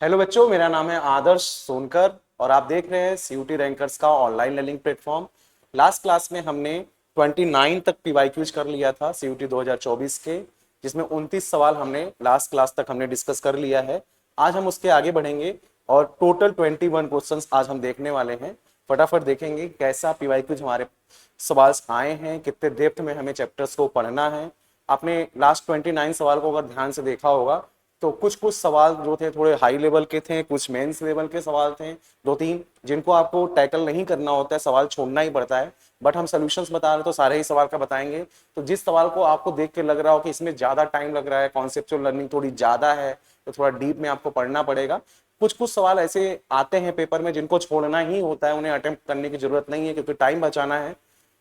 Hello बच्चों, मेरा नाम है आदर्श सोनकर और आप देख रहे हैं सीयूटी रैंकर्स का online learning platform. Last class में हमने 29 तक पीवाईक्यूज कर लिया था सीयूटी 2024 के, जिसमें 29 सवाल हमने लास्ट क्लास तक हमने डिस्कस कर लिया है। आज हम उसके आगे बढ़ेंगे और टोटल 21 क्वेश्चंस आज हम देखने वाले हैं। फटाफट देखेंगे कैसा पीवाईक्यूज हमारे सवाल आए हैं, कितने डेप्थ में हमें चैप्टर्स को पढ़ना है। आपने लास्ट 29 सवाल को अगर ध्यान से देखा होगा तो कुछ कुछ सवाल जो थे थोड़े हाई लेवल के थे, कुछ मेंस लेवल के सवाल थे, दो तीन जिनको आपको टैकल नहीं करना होता है, सवाल छोड़ना ही पड़ता है। बट हम सॉल्यूशंस बता रहे तो सारे ही सवाल का बताएंगे। तो जिस सवाल को आपको देख के लग रहा हो कि इसमें ज्यादा टाइम लग रहा है, कॉन्सेप्चुअल लर्निंग थोड़ी ज्यादा है, तो थोड़ा डीप में आपको पढ़ना पड़ेगा। कुछ कुछ सवाल ऐसे आते हैं पेपर में जिनको छोड़ना ही होता है, उन्हें अटेम्प्ट करने की जरूरत नहीं है क्योंकि टाइम बचाना है।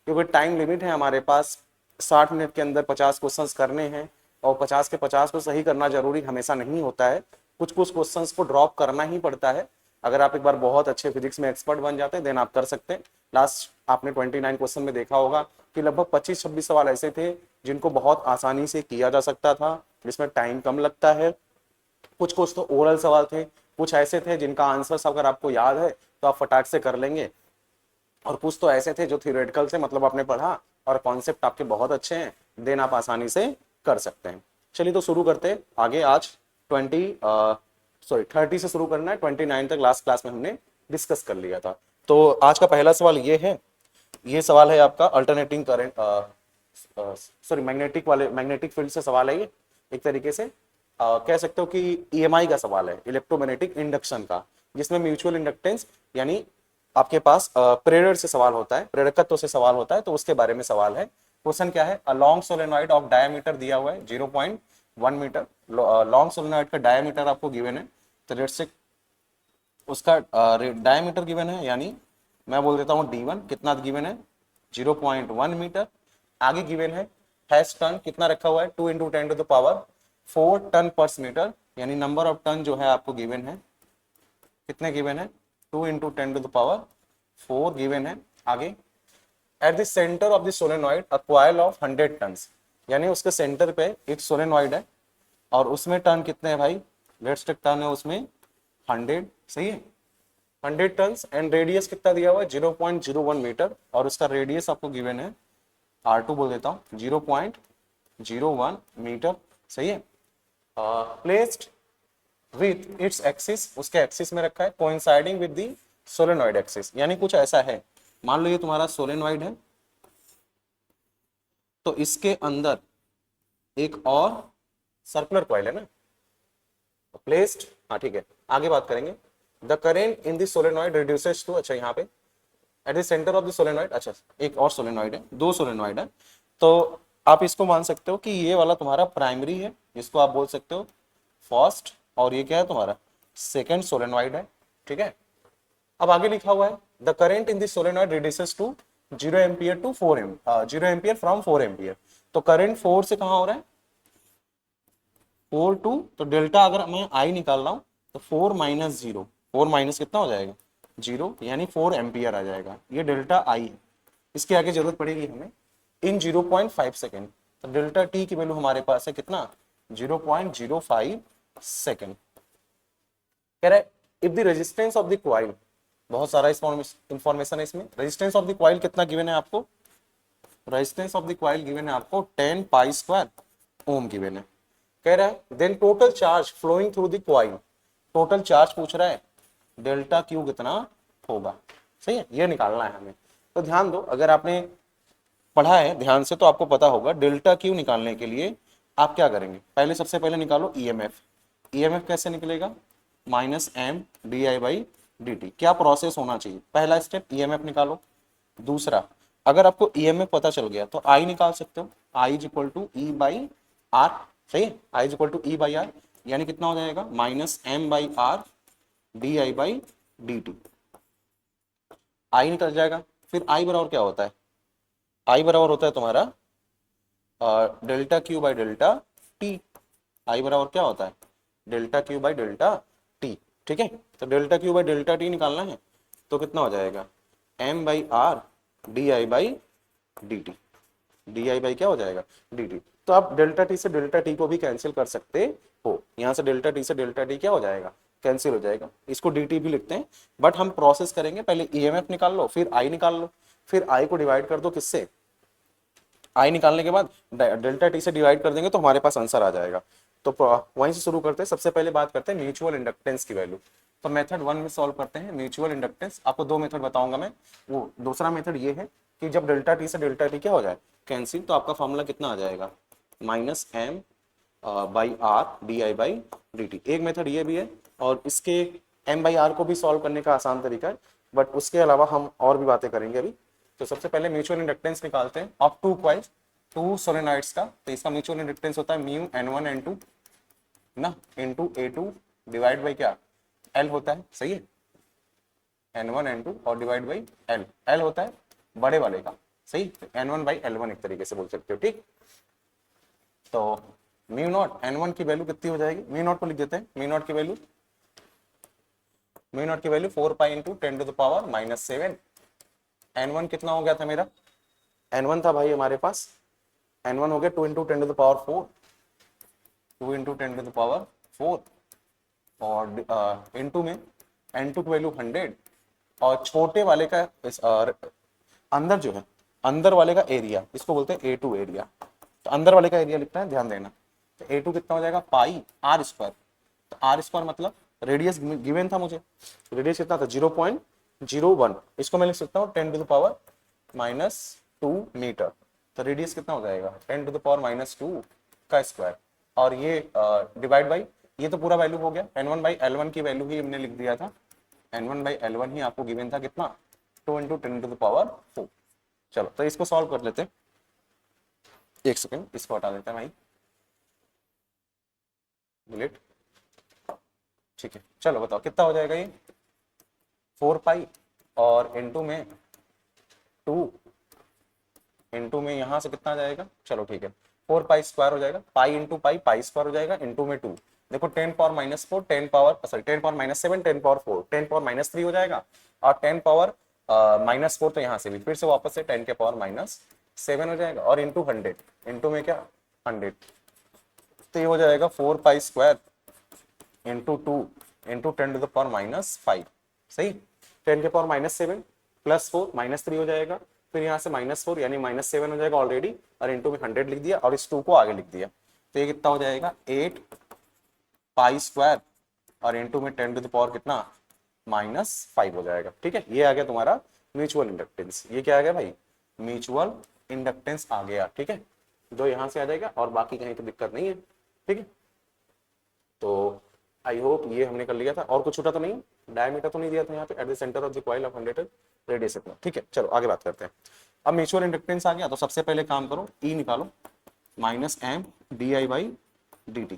क्योंकि टाइम लिमिट है हमारे पास, 60 मिनट के अंदर 50 क्वेश्चन करने हैं और 50 के 50 को सही करना जरूरी हमेशा नहीं होता है। कुछ कुछ क्वेश्चंस को ड्रॉप करना ही पड़ता है। अगर आप एक बार बहुत अच्छे फिजिक्स में एक्सपर्ट बन जाते हैं देन आप कर सकते हैं। लास्ट आपने 29 क्वेश्चन में देखा होगा कि लगभग 25-26 सवाल ऐसे थे जिनको बहुत आसानी से किया जा सकता था, जिसमें टाइम कम लगता है। कुछ कुछ तो ओरल सवाल थे, कुछ ऐसे थे जिनका आंसर अगर आपको याद है तो आप फटाक से कर लेंगे, और कुछ तो ऐसे थे जो थियोरेटिकल से मतलब आपने पढ़ा और कॉन्सेप्ट आपके बहुत अच्छे हैं, देन आप आसानी से कर सकते हैं। चलिए तो शुरू करते हैं आगे। आज 30 से शुरू करना है, 29 तक लास्ट क्लास में हमने डिस्कस कर लिया था। तो आज का पहला सवाल ये है, ये सवाल है आपका alternating current, sorry magnetic field से सवाल है ये। एक तरीके से कह सकते हो कि ईएमआई का सवाल है, इलेक्ट्रोमैग्नेटिक इंडक्शन का, जिसमें म्यूचुअल इंडक्टेंस यानी आपके पास प्रेरक से सवाल होता है, प्रेरकत्व से सवाल होता है, तो उसके बारे में सवाल है। क्वेश्चन क्या है, a long solenoid of diameter दिया हुआ है 0.1 मीटर। लॉन्ग सोलेनॉइड का डायमीटर आपको गिवन है, तो लेट्स से उसका डायमीटर गिवन है, यानी मैं बोल देता हूँ D1 कितना गिवन है 0.1 मीटर। आगे गिवन है हैश टन कितना रखा हुआ है 2 × 10⁴ टन पर मीटर, यानी नंबर ऑफ टन जो है आपको गिवन है, कितने गिवन है 2 × 10⁴ गिवन है। आगे at the centre of the solenoid a coil of 100 turns, यानी उसके सेंटर पे एक सोलेनॉइड है और उसमें टर्न कितने हैं भाई, लेट्स टेक टर्न है उसमें 100, सही है 100 टन्स। एंड रेडियस कितना दिया हुआ है 0.01 मीटर, और उसका रेडियस आपको गिवन है R2 बोल देता हूँ 0.01 मीटर, सही है। प्लेस्ड विथ इट्स एक्सिस, उसके एक्सिस में रखा है coinciding with the solenoid axis, यानी कुछ ऐसा है। मान लो ये तुम्हारा सोलेनॉइड है, तो इसके अंदर एक और सर्कुलर कॉइल है ना, प्लेस्ड, हाँ ठीक है आगे बात करेंगे। The current in the solenoid reduces to, अच्छा यहाँ पे at the centre of the solenoid, अच्छा एक और सोलेनॉइड है, दो सोलेनॉइड है, तो आप इसको मान सकते हो कि ये वाला तुम्हारा प्राइमरी है, जिसको आप बोल सकते हो फर्स्ट, और ये क्या है तुम्हारा सेकेंड सोलेनॉइड है, ठीक है। अब आगे लिखा हुआ है the current in the solenoid reduces to 0 ampere to 4 0 ampere from 4 ampere, तो करंट 4 से कहाँ हो रहा है 4 टू, तो डेल्टा अगर मैं आई निकाल रहा हूं तो 4 माइनस 0, 4 माइनस कितना हो जाएगा 0, यानी 4 एम्पियर आ जाएगा, ये डेल्टा आई है। इसके आगे जरूरत पड़ेगी हमें इन 0.5 सेकेंड, तो डेल्टा टी की वैल्यू हमारे पास है कितना 0.05 सेकेंड। कह रहा है if the resistance of the coil, बहुत सारा इंफॉर्मेशन है इसमें। रेजिस्टेंस ऑफ द कॉइल कितना गिवन है आपको, resistance of the coil given है आपको 10 पाई स्क्वायर ओम गिवन है। कह रहा है then total charge flowing through the coil, total charge पूछ रहा है डेल्टा क्यू कितना होगा, सही है, ये निकालना है हमें। तो ध्यान दो, अगर आपने पढ़ा है ध्यान से तो आपको पता होगा डेल्टा क्यू निकालने के लिए आप क्या करेंगे, पहले सबसे पहले निकालो ईएमएफ। ईएमएफ कैसे निकलेगा -m/di/dt, क्या प्रोसेस होना चाहिए, पहला स्टेप ईएमएफ निकालो। दूसरा, अगर आपको ईएमएफ पता चल गया तो आई निकाल सकते हो, I = E/R, सही है, I = E/R, यानी कितना हो जाएगा -m/R/di/dt, आई निकल जाएगा। फिर आई बराबर क्या होता है, आई बराबर होता है तुम्हारा delta Q by delta T. I बराबर क्या होता है delta Q by delta T, ठीक है। तो delta Q by delta T निकालना है, तो कितना हो जाएगा m/r/di/dt, डी बाई क्या हो जाएगा dt। तो आप डेल्टा टी से डेल्टा टी को भी कैंसिल कर सकते हो, यहां से डेल्टा टी से डेल्टा टी क्या हो जाएगा कैंसिल हो जाएगा, इसको dt भी लिखते हैं। बट हम प्रोसेस करेंगे, पहले EMF निकाल लो, फिर I निकाल लो, फिर I को डिवाइड कर दो किससे, I निकालने के बाद डेल्टा टी से डिवाइड कर देंगे तो हमारे पास आंसर आ जाएगा। तो वहीं से शुरू करते हैं। सबसे पहले बात करते हैं म्यूचुअल इंडक्टेंस की वैल्यू। तो मेथड 1 में सॉल्व करते हैं म्यूचुअल इंडक्टेंस। आपको दो मेथड बताऊंगा मैं। वो दूसरा मेथड ये है कि जब डेल्टा टी से डेल्टा टी क्या हो जाए, कैंसिल, तो आपका फॉर्मूला कितना आ जाएगा, -m by R D I by D T. एक मेथड ये भी है, और इसके m बाई आर को भी सॉल्व करने का आसान तरीका है, बट उसके अलावा हम और भी बातें करेंगे अभी। तो सबसे पहले म्यूचुअल इंडक्टेंस निकालते हैं of two coils, to solenoids का। तो इसका म्यूचुअल इंडक्टेंस होता है म्यू N1 N2 ना इंटू A2 डिवाइड बाई क्या, L होता है, सही है, N1 N2 और डिवाइड बाई L, L होता है बड़े वाले का, सही, तो N1 बाई L1 एक तरीके से बोल सकते हो, ठीक। तो म्यू नॉट N1 की वैल्यू कितनी हो जाएगी, म्यू नॉट को लिख देते हैं, म्यू नॉट की value 4 pi into 10 to the power -7। N1 कितना हो गया था मेरा, N1 था भाई हमारे पास, N1 हो गया 2 into 10 to the power 4, 2 into 10 to the power 4, और इंटू में N2 की वैल्यू 100, और छोटे वाले का अंदर जो है, अंदर वाले का एरिया, इसको बोलते हैं A2 एरिया। तो अंदर वाले का एरिया लिखना है, ध्यान देना। तो A2 कितना हो जाएगा, पाई आर स्क्वायर। तो आर स्क्वायर मतलब रेडियस गिवन था मुझे, रेडियस कितना था 0.01, इसको मैं लिख सकता हूँ 10 टू द पावर -2 मीटर। तो रेडियस कितना हो जाएगा 10 टू द पावर -2 का स्क्वायर, और ये डिवाइड बाई, ये तो पूरा वैल्यू हो गया, N1 बाई L1 की वैल्यू ही हमने लिख दिया था, N1 बाई L1 ही आपको गिवन था कितना, 2 इंटू 10 टू द पावर 4। चलो तो इसको सॉल्व कर लेते हैं, एक सेकेंड इसको हटा देते हैं भाई, डिलीट, ठीक है। चलो बताओ कितना हो जाएगा ये, 4 पाई और इंटू में 2, इंटू में यहाँ से कितना आ जाएगा, चलो ठीक है, 4 पाई स्क्वायर हो जाएगा, pi into pi, pi square हो जाएगा, इंटू में 2, देखो 10 power -4, 10 power sorry 10 power -7, 10 power 4, 10 power -3 हो जाएगा, और 10 पावर -4, तो यहाँ से भी फिर से वापस से 10 के पावर -7 हो जाएगा, और इंटू 100, इंटू में क्या 100, तो ये हो जाएगा 4 pi square into 2 into 10 to the power -5, सही, 10 के पावर -7 प्लस 4 -3 हो जाएगा, फिर यहाँ से -4 यानी -7 हो जाएगा ऑलरेडी, और इंटू में 100 लिख दिया, और इस 2 को आगे लिख दिया, तो ये कितना हो जाएगा 8 पाई स्क्वायर, और इंटू में 10 टू द पावर कितना -5 हो जाएगा, ठीक है। ये आ गया तुम्हारा म्यूचुअल इंडक्टेंस। ये क्या आ गया भाई, म्यूचुअल इंडक्टेंस आ गया, ठीक है। दो यहाँ से आ जाएगा, और बाकी कहीं तो दिक्कत नहीं है, ठीक है। तो आई होप ये हमने कर लिया था, और कुछ छूटा तो नहीं, डायमीटर तो नहीं दिया था यहाँ पे, at the centre of the coil of 100 radius इतना, ठीक है। चलो आगे बात करते हैं। अब म्यूचुअल इंडक्टेंस आ गया, तो सबसे पहले काम करो, ई निकालो, -m di बाई dt।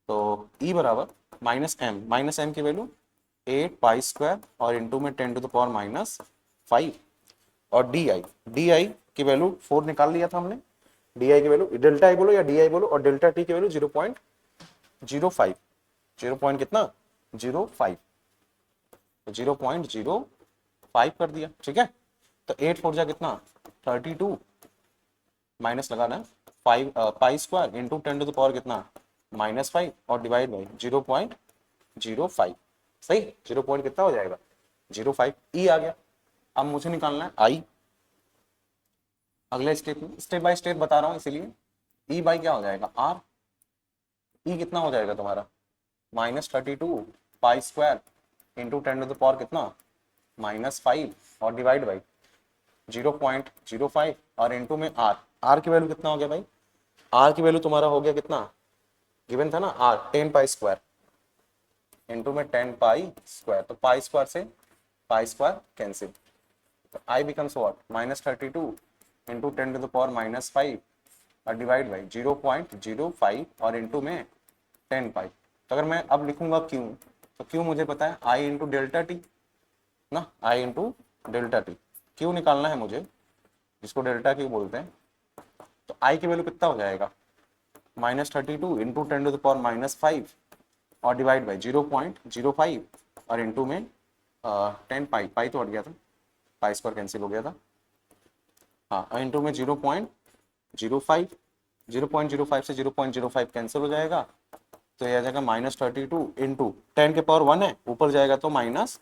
तो ई बराबर -m की वैल्यू 8 पाई स्क्वायर, और इंटू में 10 टू द पावर -5, और डी की वैल्यू 4 निकाल लिया था हमने, डी की वैल्यू, डेल्टा आई बोलो या डी आई बोलो, और डेल्टा टी की वैल्यू 0.05, 0 पॉइंट कितना 05, तो 0.05 कर दिया, ठीक है। तो 8 4 जा कितना 32, माइनस लगाना है 5 pi square into 10 to the power कितना -5, और डिवाइड बाई 0.05, सही, 0 पॉइंट कितना हो जाएगा 05, ई आ गया। अब मुझे निकालना है आई, अगले स्टेप में स्टेप बाय स्टेप बता रहा हूं, इसीलिए ई बाई क्या हो जाएगा आर, ई कितना हो जाएगा तुम्हारा -32 pi square into 10 to the power कितना -5, और डिवाइड बाई 0.05, और इंटू में आर, आर की वैल्यू कितना हो गया भाई, आर की वैल्यू तुम्हारा हो गया कितना, गिवन था ना आर 10 पाई स्क्वायर, इंटू में 10 पाई स्क्वायर, तो पाई स्क्वायर से पाई स्क्वायर कैंसिल, तो I becomes what -32 into 10 to the power -5, और डिवाइड बाई 0.05, और इंटू में 10 पाई। तो अगर मैं अब लिखूंगा क्यू, तो क्यू मुझे पता है आई इंटू डेल्टा टी ना, आई इंटू डेल्टा टी, क्यू निकालना है मुझे, जिसको डेल्टा क्यू बोलते हैं। तो आई की वैल्यू कितना हो जाएगा -32 इंटू 10 टू द पावर -5, और डिवाइड बाई 0.05, और इंटू में 10 पाई, पाई तो हट गया था, पाई स्क्वायर कैंसिल हो गया था, हाँ, इंटू में 0.05, 0.05 से 0.05 कैंसिल हो जाएगा, तो ये आ जाएगा -32 इंटू 10 के पावर 1 है, ऊपर जाएगा तो -1,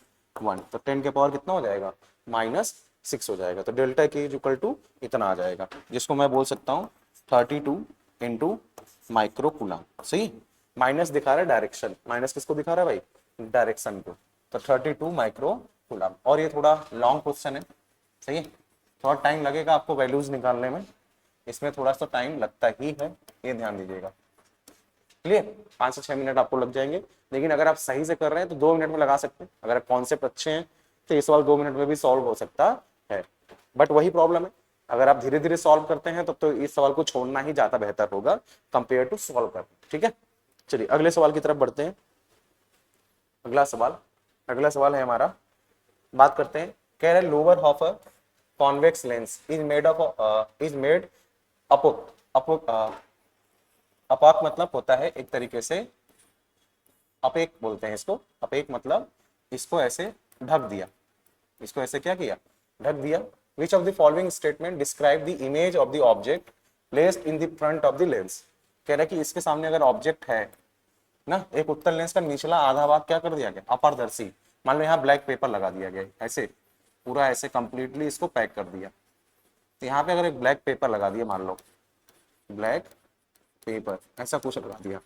तो 10 के पावर कितना हो जाएगा, -6 हो जाएगा। तो डेल्टा के इक्वल टू इतना आ जाएगा, जिसको मैं बोल सकता हूँ 32 इंटू माइक्रो कूलम। सही, माइनस दिखा रहा है डायरेक्शन, माइनस किसको दिखा रहा है भाई, डायरेक्शन को। तो 32 माइक्रो कूलम। और ये थोड़ा लॉन्ग क्वेश्चन है, सही है, थोड़ा टाइम लगेगा आपको वैल्यूज निकालने में, इसमें थोड़ा सा टाइम लगता ही है, ये ध्यान दीजिएगा। क्लियर, 5 से 6 मिनट आपको लग जाएंगे, लेकिन अगर आप सही से कर रहे हैं तो 2 मिनट में लगा सकते हैं। अगर कॉन्सेप्ट अच्छे हैं तो ये सवाल 2 मिनट में भी सॉल्व हो सकता है। बट वही प्रॉब्लम है, अगर आप धीरे धीरे सॉल्व करते हैं तब तो इस सवाल को छोड़ना ही ज्यादा बेहतर होगा कंपेयर टू सॉल्व करना। ठीक है, चलिए अगले सवाल की तरफ बढ़ते हैं। अगला सवाल है हमारा, बात करते हैं, कह रहे lower half a convex lens is made opaque मतलब होता है एक तरीके से, अपेक बोलते हैं इसको, अपेक मतलब इसको ऐसे ढक दिया, इसको ऐसे क्या किया, ढक दिया। Which of the following statement describe the image of the object placed in the front of the lens. कह रहा है कि इसके सामने अगर ऑब्जेक्ट है ना, एक उत्तल लेंस का निचला आधा भाग क्या कर दिया गया, अपारदर्शी, मान लो यहाँ ब्लैक पेपर लगा दिया गया, ऐसे पूरा ऐसे कंप्लीटली इसको पैक कर दिया। तो यहाँ पे अगर एक ब्लैक पेपर लगा दिया, मान लो ब्लैक पेपर ऐसा कुछ लगा दिया,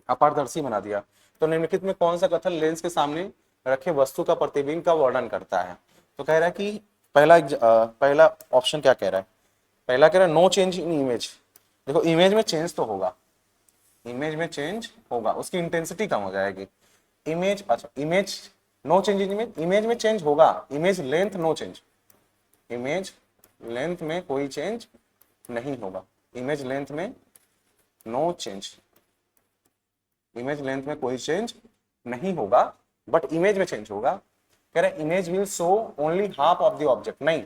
अपारदर्शी बना दिया, तो निम्नलिखित में कौन सा कथन लेंस के सामने रखे वस्तु का प्रतिबिंब का वर्णन करता है। तो कह रहा है कि पहला ऑप्शन क्या कह रहा है, पहला कह रहा है नो चेंज इन इमेज। देखो इमेज में चेंज तो होगा, इमेज में चेंज होगा, उसकी इंटेंसिटी कम हो जाएगी। इमेज, अच्छा image no change in image, image में चेंज होगा, image length no change, image length में कोई चेंज नहीं होगा, इमेज लेंथ में नो चेंज, इमेज लेंथ में कोई चेंज नहीं होगा, बट इमेज में चेंज होगा। कह रहे image will show only half of the object, नहीं,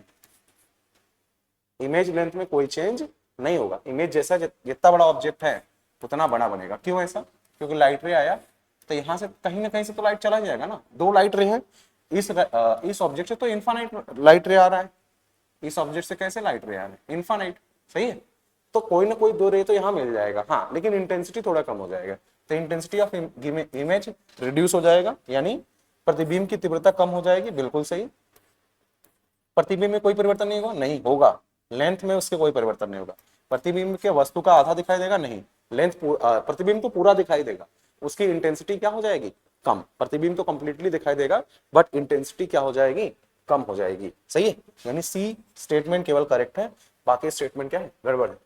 इमेज लेंथ में कोई चेंज नहीं होगा, इमेज जैसा जितना बड़ा ऑब्जेक्ट है उतना बड़ा बनेगा। क्यों ऐसा, क्योंकि लाइट रे आया तो यहां से कहीं ना कहीं से तो लाइट चला जाएगा ना, 2 लाइट रे है, इस ऑब्जेक्ट से तो इनफाइनाइट लाइट रे आ रहा है, इस ऑब्जेक्ट से कैसे लाइट रे आ रहा है, इनफाइनाइट, सही है, तो कोई ना कोई 2 रे तो यहाँ मिल जाएगा, हाँ, लेकिन इंटेंसिटी थोड़ा कम हो जाएगा, तो इंटेंसिटी ऑफ इमेज रिड्यूस हो जाएगा, यानी प्रतिबिंब की तीव्रता कम हो जाएगी, बिल्कुल सही। प्रतिबिंब में कोई परिवर्तन नहीं होगा, नहीं होगा, लेंथ में उसके कोई परिवर्तन नहीं होगा, प्रतिबिंब के वस्तु का आधा दिखाई देगा, नहीं, लेंथ प्रतिबिंब तो पूरा दिखाई देगा, उसकी इंटेंसिटी क्या हो जाएगी, कम, प्रतिबिंब तो कंप्लीटली दिखाई देगा बट इंटेंसिटी क्या हो जाएगी, कम हो जाएगी, सही है, यानी सी स्टेटमेंट केवल करेक्ट है, बाकी स्टेटमेंट क्या है, गड़बड़ है।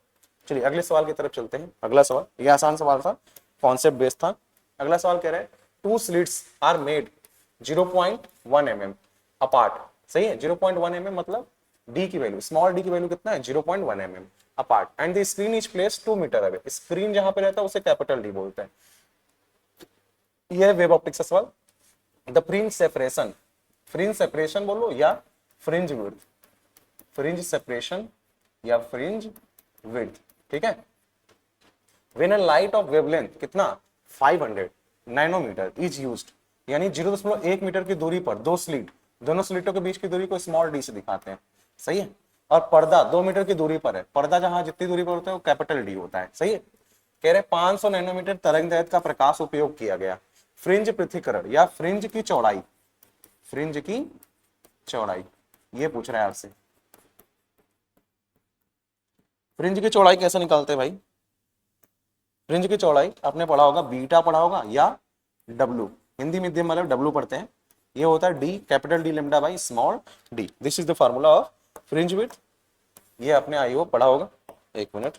चलिए अगले सवाल की तरफ चलते हैं। अगला सवाल, ये आसान सवाल था, कॉन्सेप्ट बेस्ड था। अगला सवाल कह रहा है 2 slits are made 0.1 mm apart, सही है, 0.1 mm मतलब डी की वैल्यू, स्मॉल डी की वैल्यू कितना है, 0.1 mm apart, and the screen is placed 2 metre away, screen जहां पे रहता है उसे कैपिटल डी बोलते हैं। यह वेब ऑप्टिक्स का सवाल। द फ्रिंज सेपरेशन बोलो या फ्रिंज विड्थ, फ्रिंज सेपरेशन या फ्रिंज विड्थ, ठीक है। When a light of wavelength कितना 500 नैनोमीटर इज यूज्ड, यानी 0.1 मीटर की दूरी पर 2 स्लिट, दोनों स्लिटों के बीच की दूरी को स्मॉल डी से दिखाते हैं, सही है, और पर्दा 2 मीटर की दूरी पर है, पर्दा जहां जितनी दूरी पर होता है वो कैपिटल डी होता है, सही है। कह रहे 500 नैनोमीटर तरंगदैर्घ्य का प्रकाश उपयोग किया गया, फ्रिंज पृथक्करण या फ्रिंज की चौड़ाई, फ्रिंज की चौड़ाई, ये पूछ रहा है आपसे, फ्रिंज की चौड़ाई कैसे निकालते हैं भाई, फ्रिंज की चौड़ाई आपने पढ़ा होगा, बीटा पढ़ा होगा या डब्ल्यू, हिंदी मीडियम वाले डब्ल्यू पढ़ते हैं, ये होता है D, capital D lambda by small D, this is the formula of fringe width, ये आपने आईओ पढ़ा होगा, एक मिनट,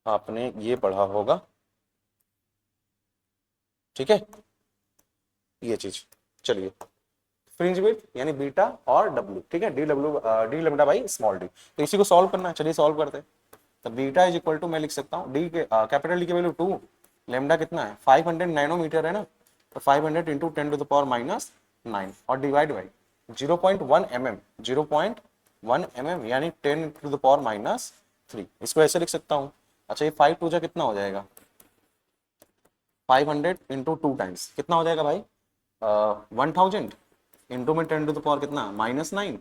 आपने ये पढ़ा होगा, ठीक है, ये चीज। चलिए फ्रिंज विड्थ यानी बीटा और डब्ल्यू, ठीक है, D lambda by small D, तो इसी को सॉल्व करना है, चलिए सॉल्व करते हैं। तो बीटा इज इक्वल टू, मैं लिख सकता हूँ डी के कैपिटल डी की वैल्यू 2, लेम्डा कितना है 500 नैनोमीटर है ना, तो 500 इंटू 10 टू द पावर -9 और डिवाइड बाई 0.1 mm, 0.1 mm यानी 10 टू द पावर -3, इसको ऐसे लिख सकता हूँ। अच्छा ये 5 टू जा कितना हो जाएगा, 500 इंटू 2 टाइम्स कितना हो जाएगा भाई 1000 इंटू में 10 टू द पावर कितना -9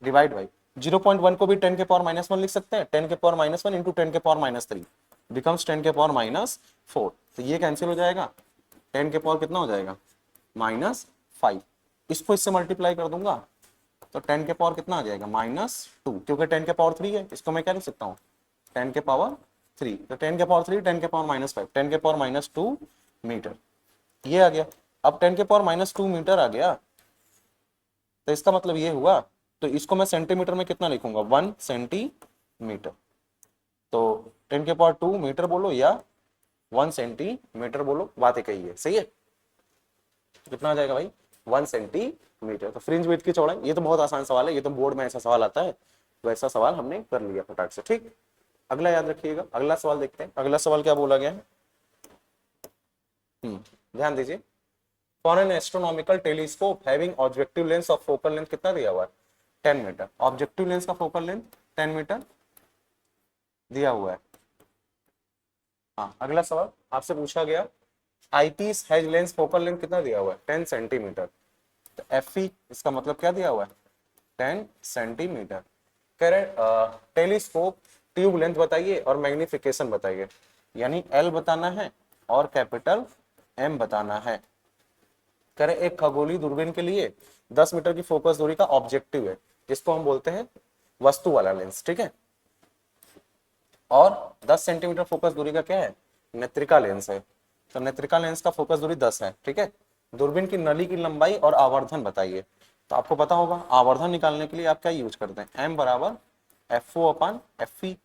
डिवाइड बाई 0.1 को भी 10 के पावर -1 लिख सकते हैं, 10 के पावर -1 इंटू 10 के पावर -3, बिकम्स 10 के पावर -4, तो ये कैंसिल हो जाएगा, 10 के पावर कितना हो जाएगा -5, इसको इससे मल्टीप्लाई कर दूंगा तो 10 के पावर कितना आ जाएगा -2, क्योंकि 10 के पावर 3 है, इसको मैं क्या लिख सकता हूँ 10 के पावर 3, तो 10 के पावर 3, 10 के पावर -5, 10 के पावर -2 मीटर, ये आ गया। अब 10 के पावर -2 मीटर आ गया, तो इसका मतलब ये हुआ, तो इसको मैं सेंटीमीटर में कितना लिखूंगा 1 सेंटीमीटर, तो 10 के पावर 2 मीटर बोलो या 1 सेंटीमीटर बोलो, बात एक ही है, सही है। तो कितना आ जाएगा भाई 1 सेंटीमीटर। तो फ्रिंज विड्थ की चौड़ाई, ये तो बहुत आसान सवाल है, ये तो बोर्ड में ऐसा सवाल आता है, वैसा सवाल हमने कर लिया फटाक से, ठीक। अगला याद रखिएगा, अगला सवाल देखते हैं, अगला सवाल क्या बोला गया है, ध्यान दीजिए। For an astronomical telescope having objective lens of focal length कितना दिया हुआ है 10 मीटर, ऑब्जेक्टिव लेंस का फोकल लेंथ 10 मीटर दिया हुआ है। हाँ, अगला सवाल आपसे पूछा गया eyepiece has lens focal length कितना दिया हुआ है 10 सेंटीमीटर, तो एफई इसका मतलब क्या दिया हुआ है 10 सेंटीमीटर। कह रहे टेलीस्कोप ट्यूब लेंथ बताइए और मैग्निफिकेशन बताइए, यानी एल बताना है और कैपिटल एम बताना है। कह रहे एक खगोलीय दूरबीन के लिए 10 मीटर की फोकस दूरी का ऑब्जेक्टिव है, जिसको हम बोलते हैं वस्तु वाला लेंस, ठीक है, और 10 सेंटीमीटर फोकस दूरी का क्या है नेत्रिका लेंस है, तो नेत्रिका लेंस का फोकस दूरी 10 है, ठीक है। दूरबीन की नली की लंबाई और आवर्धन बताइए, तो आपको पता होगा आवर्धन निकालने के लिए आप क्या यूज करते हैं एम बराबर एफ ओ अपन एफ ई,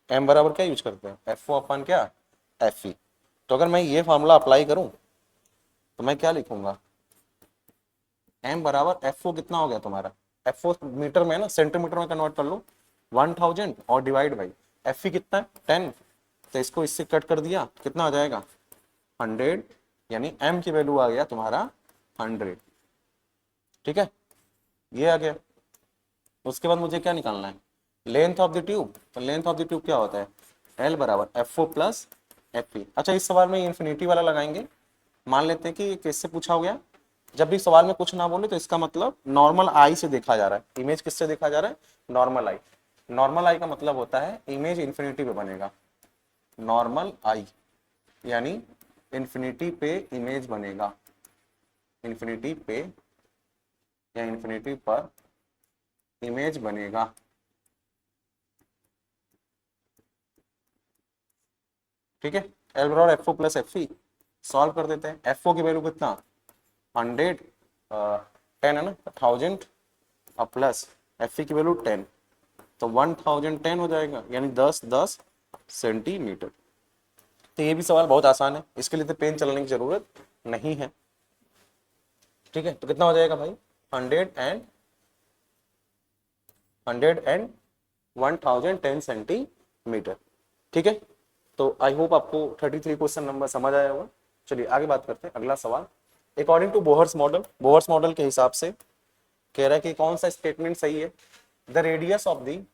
एम बराबर क्या यूज करते हैं एफ ओ अपन क्या एफ ई। तो अगर मैं ये फॉर्मूला अप्लाई करूं तो मैं क्या लिखूंगा एम बराबर एफ ओ कितना हो गया तुम्हारा, एफ ओ मीटर में ना, सेंटीमीटर में कन्वर्ट कर लो 1000 और डिवाइड बाई एफ ई कितना है 10, तो इसको इससे कट कर दिया कितना आ जाएगा 100, यानी एम की वैल्यू आ गया तुम्हारा 100, ठीक है, ये आ गया। उसके बाद मुझे क्या निकालना है लेंथ ऑफ द ट्यूब, तो लेंथ ऑफ द ट्यूब क्या होता है एल बराबर F O plus F E. अच्छा, इस सवाल में इन्फिनिटी वाला लगाएंगे, मान लेते हैं कि किससे पूछा हो गया, जब भी सवाल में कुछ ना बोले तो इसका मतलब नॉर्मल आई से देखा जा रहा है, इमेज किससे देखा जा रहा है नॉर्मल आई, नॉर्मल आई का मतलब होता है इमेज इन्फिनिटी पे बनेगा, नॉर्मल आई यानी इन्फिनिटी पे इमेज बनेगा, इन्फिनिटी पे या इन्फिनिटी पर इमेज बनेगा, ठीक है। एल बराबर F O plus F E, solve कर देते हैं, एफ ओ की वैल्यू कितना 100 10 है ना 1000 और प्लस एफ ई की वैल्यू 10, तो 1010 हो जाएगा, यानी 10 सेंटीमीटर। तो ये भी सवाल बहुत आसान है, इसके लिए तो पेन चलाने की जरूरत नहीं है, ठीक है। तो कितना हो जाएगा भाई 100 एंड 1010 सेंटीमीटर, ठीक है। तो आई होप आपको 33 क्वेश्चन नंबर समझ आया होगा। चलिए आगे बात करते हैं, अगला सवाल according to Bohr's model, Bohr's model के हिसाब से कह रहा है कि कौन सा स्टेटमेंट सही है, the radius of the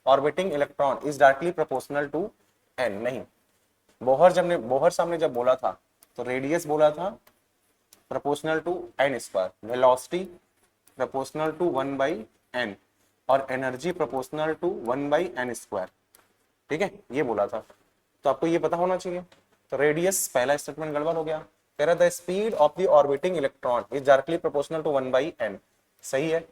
orbiting electron is directly proportional to n. नहीं, बोहर साहब ने जब बोला था तो रेडियस बोला था proportional to n square, velocity proportional to 1/n और energy proportional to 1/n square, ठीक है, ये बोला था, तो आपको ये पता होना चाहिए। तो रेडियस पहला स्टेटमेंट गड़बड़ हो गया, कह रहा the speed of the orbiting electron is directly proportional to 1/n, सही है।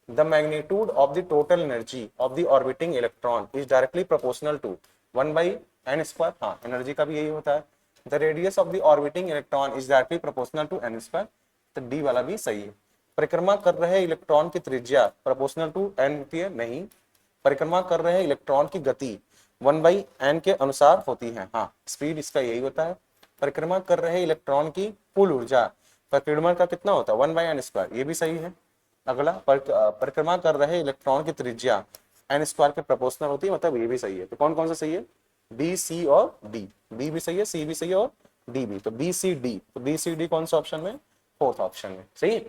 The magnitude of the total energy of the orbiting electron is directly proportional to 1/n square, हाँ एनर्जी का भी यही होता है। The radius of the orbiting electron is directly proportional to n square, तो D वाला भी सही है। परिक्रमा कर रहे इलेक्ट्रॉन की त्रिज्या प्रोपोर्शनल टू n होती है, नहीं, परिक्रमा कर रहे इलेक्ट्रॉन की गति 1/n के अनुसार होती है, हाँ स्पीड इसका यही होता है। परिक्रमा कर रहे इलेक्ट्रॉन की कुल ऊर्जा परिक्रमण का कितना होता है 1/n स्क्वायर, ये भी सही है। अगला परिक्रमा कर रहे इलेक्ट्रॉन की त्रिज्या n स्क्वायर के प्रोपोर्शनल होती है, मतलब ये भी सही है। तो कौन कौन सा सही है बी सी और डी, बी भी सही है, सी भी सही है और डी भी, तो बी सी डी, तो बी सी डी कौन सा ऑप्शन में फोर्थ ऑप्शन में, सही है।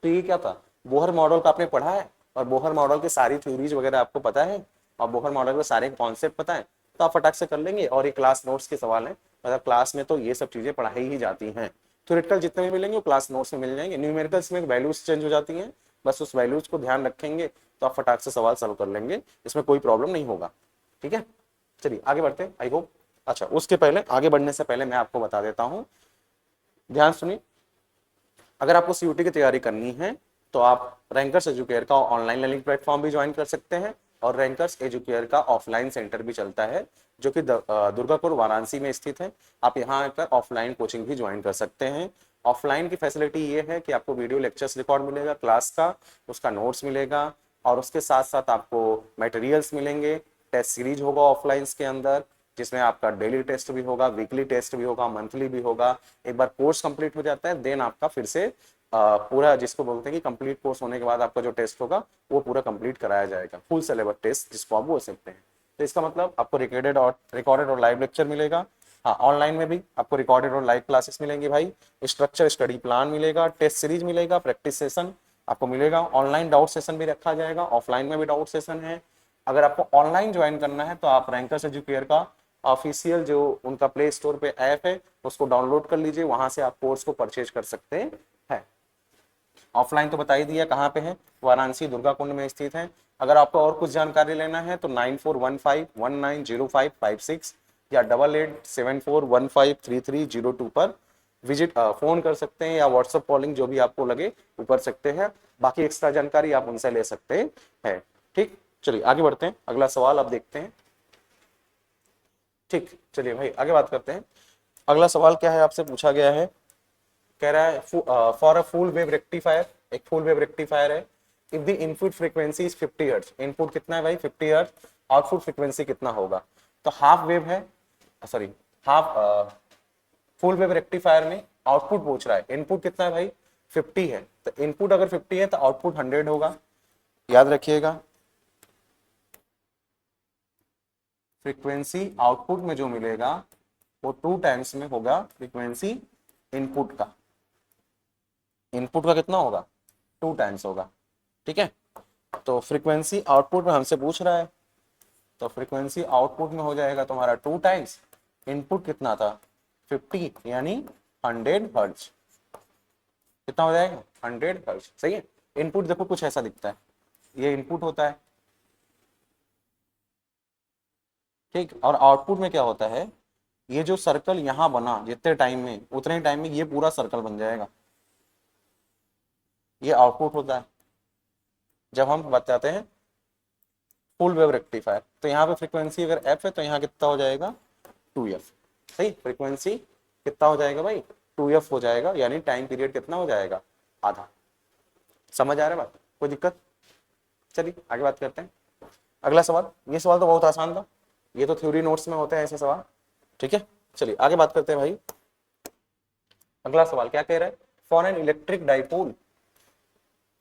तो ये क्या था बोहर मॉडल का आपने पढ़ा है और बोहर मॉडल के सारी थ्योरीज वगैरह आपको पता है और बोहर मॉडल के सारे कॉन्सेप्ट पता है, तो आप फटाक से कर लेंगे। और ये क्लास नोट्स के सवाल है, मतलब क्लास में तो ये सब चीजें पढ़ाई ही जाती हैं, थ्योरेटिकल जितने भी मिलेंगे वो क्लास नोट्स में मिल जाएंगे। न्यूमेरिकल्स में वैल्यूज चेंज हो जाती हैं, बस उस वैल्यूज को ध्यान रखेंगे तो आप फटाक से सवाल सॉल्व कर लेंगे, इसमें कोई प्रॉब्लम नहीं होगा, ठीक है। चलिए आगे बढ़ते हैं। आई होप, अच्छा उसके पहले, आगे बढ़ने से पहले मैं आपको बता देता हूँ, ध्यान सुनिए। अगर आपको सीयूटी की तैयारी करनी है तो आप रैंकर्स एजुकेयर का ऑनलाइन लर्निंग प्लेटफॉर्म भी ज्वाइन कर सकते हैं, और रैंकर्स एजुकेयर का ऑफलाइन सेंटर भी चलता है जो कि दुर्गापुर वाराणसी में स्थित है। आप यहाँ आकर ऑफलाइन कोचिंग भी ज्वाइन कर सकते हैं। ऑफलाइन की फैसिलिटी ये है कि आपको वीडियो लेक्चर्स रिकॉर्ड मिलेगा क्लास का, उसका नोट्स मिलेगा, और उसके साथ साथ आपको मटेरियल्स मिलेंगे। टेस्ट सीरीज होगा ऑफलाइन के अंदर, जिसमें आपका डेली टेस्ट भी होगा, वीकली टेस्ट भी होगा, मंथली भी होगा। एक बार कोर्स कंप्लीट हो जाता है देन आपका फिर से पूरा, जिसको बोलते हैं कि कंप्लीट कोर्स होने के बाद आपका जो टेस्ट होगा वो पूरा कंप्लीट कराया जाएगा, फुल सिलेबस टेस्ट जिसको आप बोल सकते हैं। तो इसका मतलब आपको रिकॉर्डेड और लाइव लेक्चर मिलेगा। हाँ, ऑनलाइन में भी आपको रिकॉर्डेड और लाइव क्लासेस मिलेंगी भाई, स्ट्रक्चर स्टडी प्लान मिलेगा, टेस्ट सीरीज मिलेगा, प्रैक्टिस सेशन आपको मिलेगा, ऑनलाइन डाउट सेशन भी रखा जाएगा, ऑफलाइन में भी डाउट सेशन है। अगर आपको ऑनलाइन ज्वाइन करना है तो आप रैंकर्स एजुकेयर का ऑफिशियल जो उनका प्ले स्टोर पे ऐप है उसको डाउनलोड कर लीजिए, वहां से आप कोर्स को परचेज कर सकते हैं। ऑफलाइन तो बता ही दिया कहाँ पे है, वाराणसी दुर्गा कुंड में स्थित है। अगर आपको और कुछ जानकारी लेना है तो 9415190556 या 8874153302 पर विजिट फोन कर सकते हैं, या व्हाट्सएप कॉलिंग जो भी आपको लगे वो कर सकते हैं। बाकी एक्स्ट्रा जानकारी आप उनसे ले सकते हैं। ठीक, चलिए आगे बढ़ते हैं, अगला सवाल आप देखते हैं। ठीक, चलिए भाई आगे बात करते हैं। अगला सवाल क्या है, आपसे पूछा गया है, कह रहा है for a full wave rectifier, एक फुल वेव रेक्टिफायर है, if the input frequency is 50 hertz, input कितना है भाई 50 हर्ट्ज, आउटपुट फ्रीक्वेंसी कितना होगा। तो हाफ वेव है, sorry half full wave rectifier में आउटपुट पूछ रहा है, इनपुट कितना है भाई 50 है, तो इनपुट अगर 50 है तो आउटपुट 100 होगा। याद रखिएगा, फ्रीक्वेंसी आउटपुट में जो मिलेगा वो 2 टाइम्स में होगा फ्रीक्वेंसी इनपुट का, इनपुट का कितना होगा 2 टाइम्स होगा। ठीक है, तो फ्रीक्वेंसी आउटपुट में हमसे पूछ रहा है, तो फ्रीक्वेंसी आउटपुट में हो जाएगा तुम्हारा 2 टाइम्स, इनपुट कितना था 50 यानी 100 हर्ट्ज, कितना हो जाएगा 100 हर्ट्ज। सही है, इनपुट देखो कुछ ऐसा दिखता है, ये इनपुट होता है। ठीक, और आउटपुट में क्या होता है, ये जो सर्कल यहां बना जितने टाइम में उतने टाइम में ये पूरा सर्कल बन जाएगा, ये आउटपुट होता है। जब हम बताते हैं फुल वेव रेक्टिफायर, तो यहाँ पे फ्रीक्वेंसी अगर एफ है तो यहाँ कितना हो जाएगा 2f। सही, फ्रीक्वेंसी कितना हो जाएगा भाई 2f हो जाएगा, यानी टाइम पीरियड कितना हो जाएगा आधा। समझ आ रहा है बात, कोई दिक्कत। चलिए आगे बात करते हैं। अगला सवाल, ये सवाल तो बहुत आसान था, ये तो थ्योरी नोट्स में होते हैं ऐसे सवाल। ठीक है, चलिए आगे बात करते हैं भाई। अगला सवाल क्या कह रहा है, for an electric dipole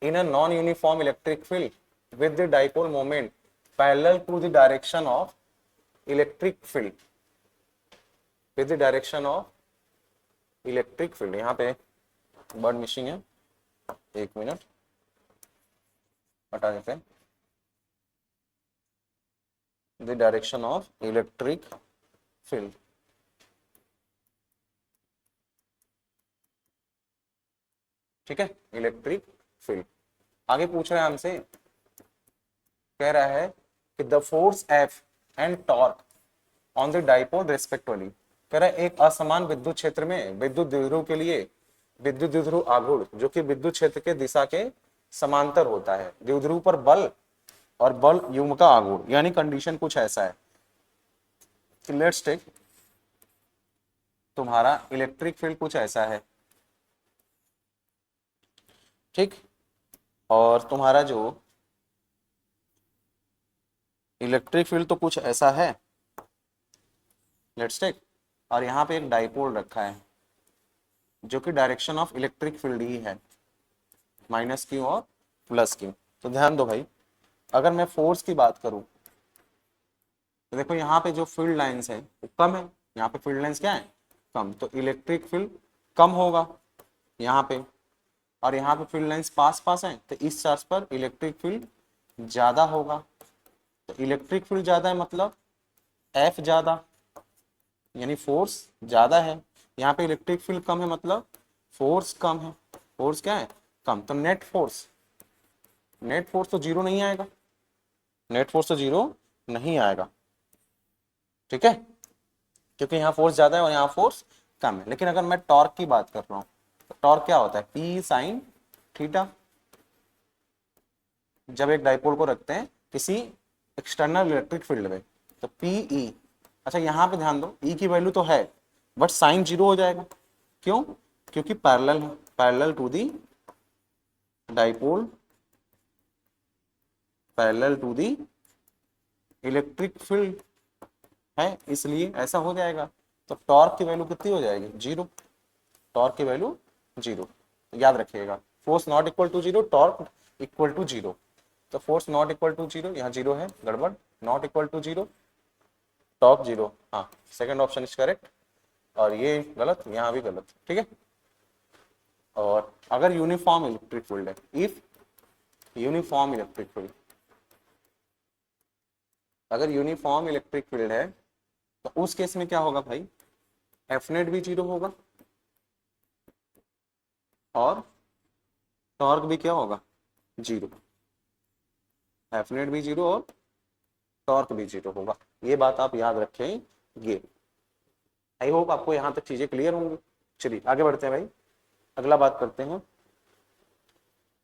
in a non-uniform electric field with the dipole moment parallel to the direction of electric field, with the direction of electric field, यहाँ पे वर्ड मिसिंग है, एक मिनट हटा देते हैं, the direction of electric field। ठीक है, electric field. आगे पूछ रहे हैं हमसे, कह रहा है कि the force F and torque on the dipole respectively, कह रहा है एक असमान विद्युत क्षेत्र में विद्युत द्विध्रुव के लिए विद्युत द्विध्रुव आघूर्ण जो कि विद्युत क्षेत्र के दिशा के समांतर होता है, द्विध्रुव पर बल और बल युग्म का आघूर्ण, यानी कंडीशन कुछ ऐसा है कि लेट्स टेक तुम्हारा इलेक्ट्रिक फील्ड कुछ ऐसा है। ठीक, और तुम्हारा जो इलेक्ट्रिक फील्ड तो कुछ ऐसा है, लेट्स टेक, और यहाँ पे एक डाइपोल रखा है जो कि डायरेक्शन ऑफ इलेक्ट्रिक फील्ड ही है, माइनस क्यू और प्लस क्यू। तो ध्यान दो भाई, अगर मैं फोर्स की बात करूं तो देखो यहाँ पे जो फील्ड लाइंस है वो कम है, यहाँ पे फील्ड लाइंस क्या है कम, तो इलेक्ट्रिक फील्ड कम होगा यहाँ पे, और यहाँ पे फील्ड लाइंस पास पास है तो इस चार्ज पर इलेक्ट्रिक फील्ड ज्यादा होगा। तो इलेक्ट्रिक फील्ड ज्यादा है मतलब एफ ज्यादा, यानी फोर्स ज्यादा है। यहाँ पे इलेक्ट्रिक फील्ड कम है मतलब फोर्स कम है, फोर्स क्या है कम, तो नेट फोर्स तो जीरो नहीं आएगा, नेट फोर्स तो जीरो नहीं आएगा। ठीक है, क्योंकि यहाँ फोर्स ज्यादा है और यहाँ फोर्स कम है। लेकिन अगर मैं टॉर्क की बात कर रहा हूँ तो टॉर्क क्या होता है, पी साइन थीटा। जब एक डाइपोल को रखते हैं किसी एक्सटर्नल इलेक्ट्रिक फील्ड में तो पी ई, अच्छा यहाँ पे ध्यान दो ई की वैल्यू तो है बट साइन जीरो हो जाएगा। क्यों? क्योंकि पैरेलल है, parallel to the dipole, parallel to the electric field है, इसलिए ऐसा हो जाएगा। तो टॉर्क की वैल्यू कितनी हो जाएगी, जीरो। टॉर्क की वैल्यू जीरो, याद रखिएगा। Force not equal to zero, torque equal to zero. तो force not equal to zero, यहाँ जीरो है, गड़बड़, not equal to zero, torque zero, हाँ सेकंड ऑप्शन इज करेक्ट। और ये गलत, यहाँ भी गलत, ठीक है। और अगर यूनिफॉर्म इलेक्ट्रिक फील्ड है, इफ यूनिफॉर्म इलेक्ट्रिक फील्ड, अगर यूनिफॉर्म इलेक्ट्रिक फील्ड है तो उस केस में क्या होगा भाई, एफ नेट भी जीरो होगा और टॉर्क भी क्या होगा, जीरो। एफ नेट भी जीरो और टॉर्क भी जीरो होगा, ये बात आप याद रखेंगे। आई होप आपको यहां तक चीजें क्लियर होंगी। चलिए आगे बढ़ते हैं भाई, अगला बात करते हैं।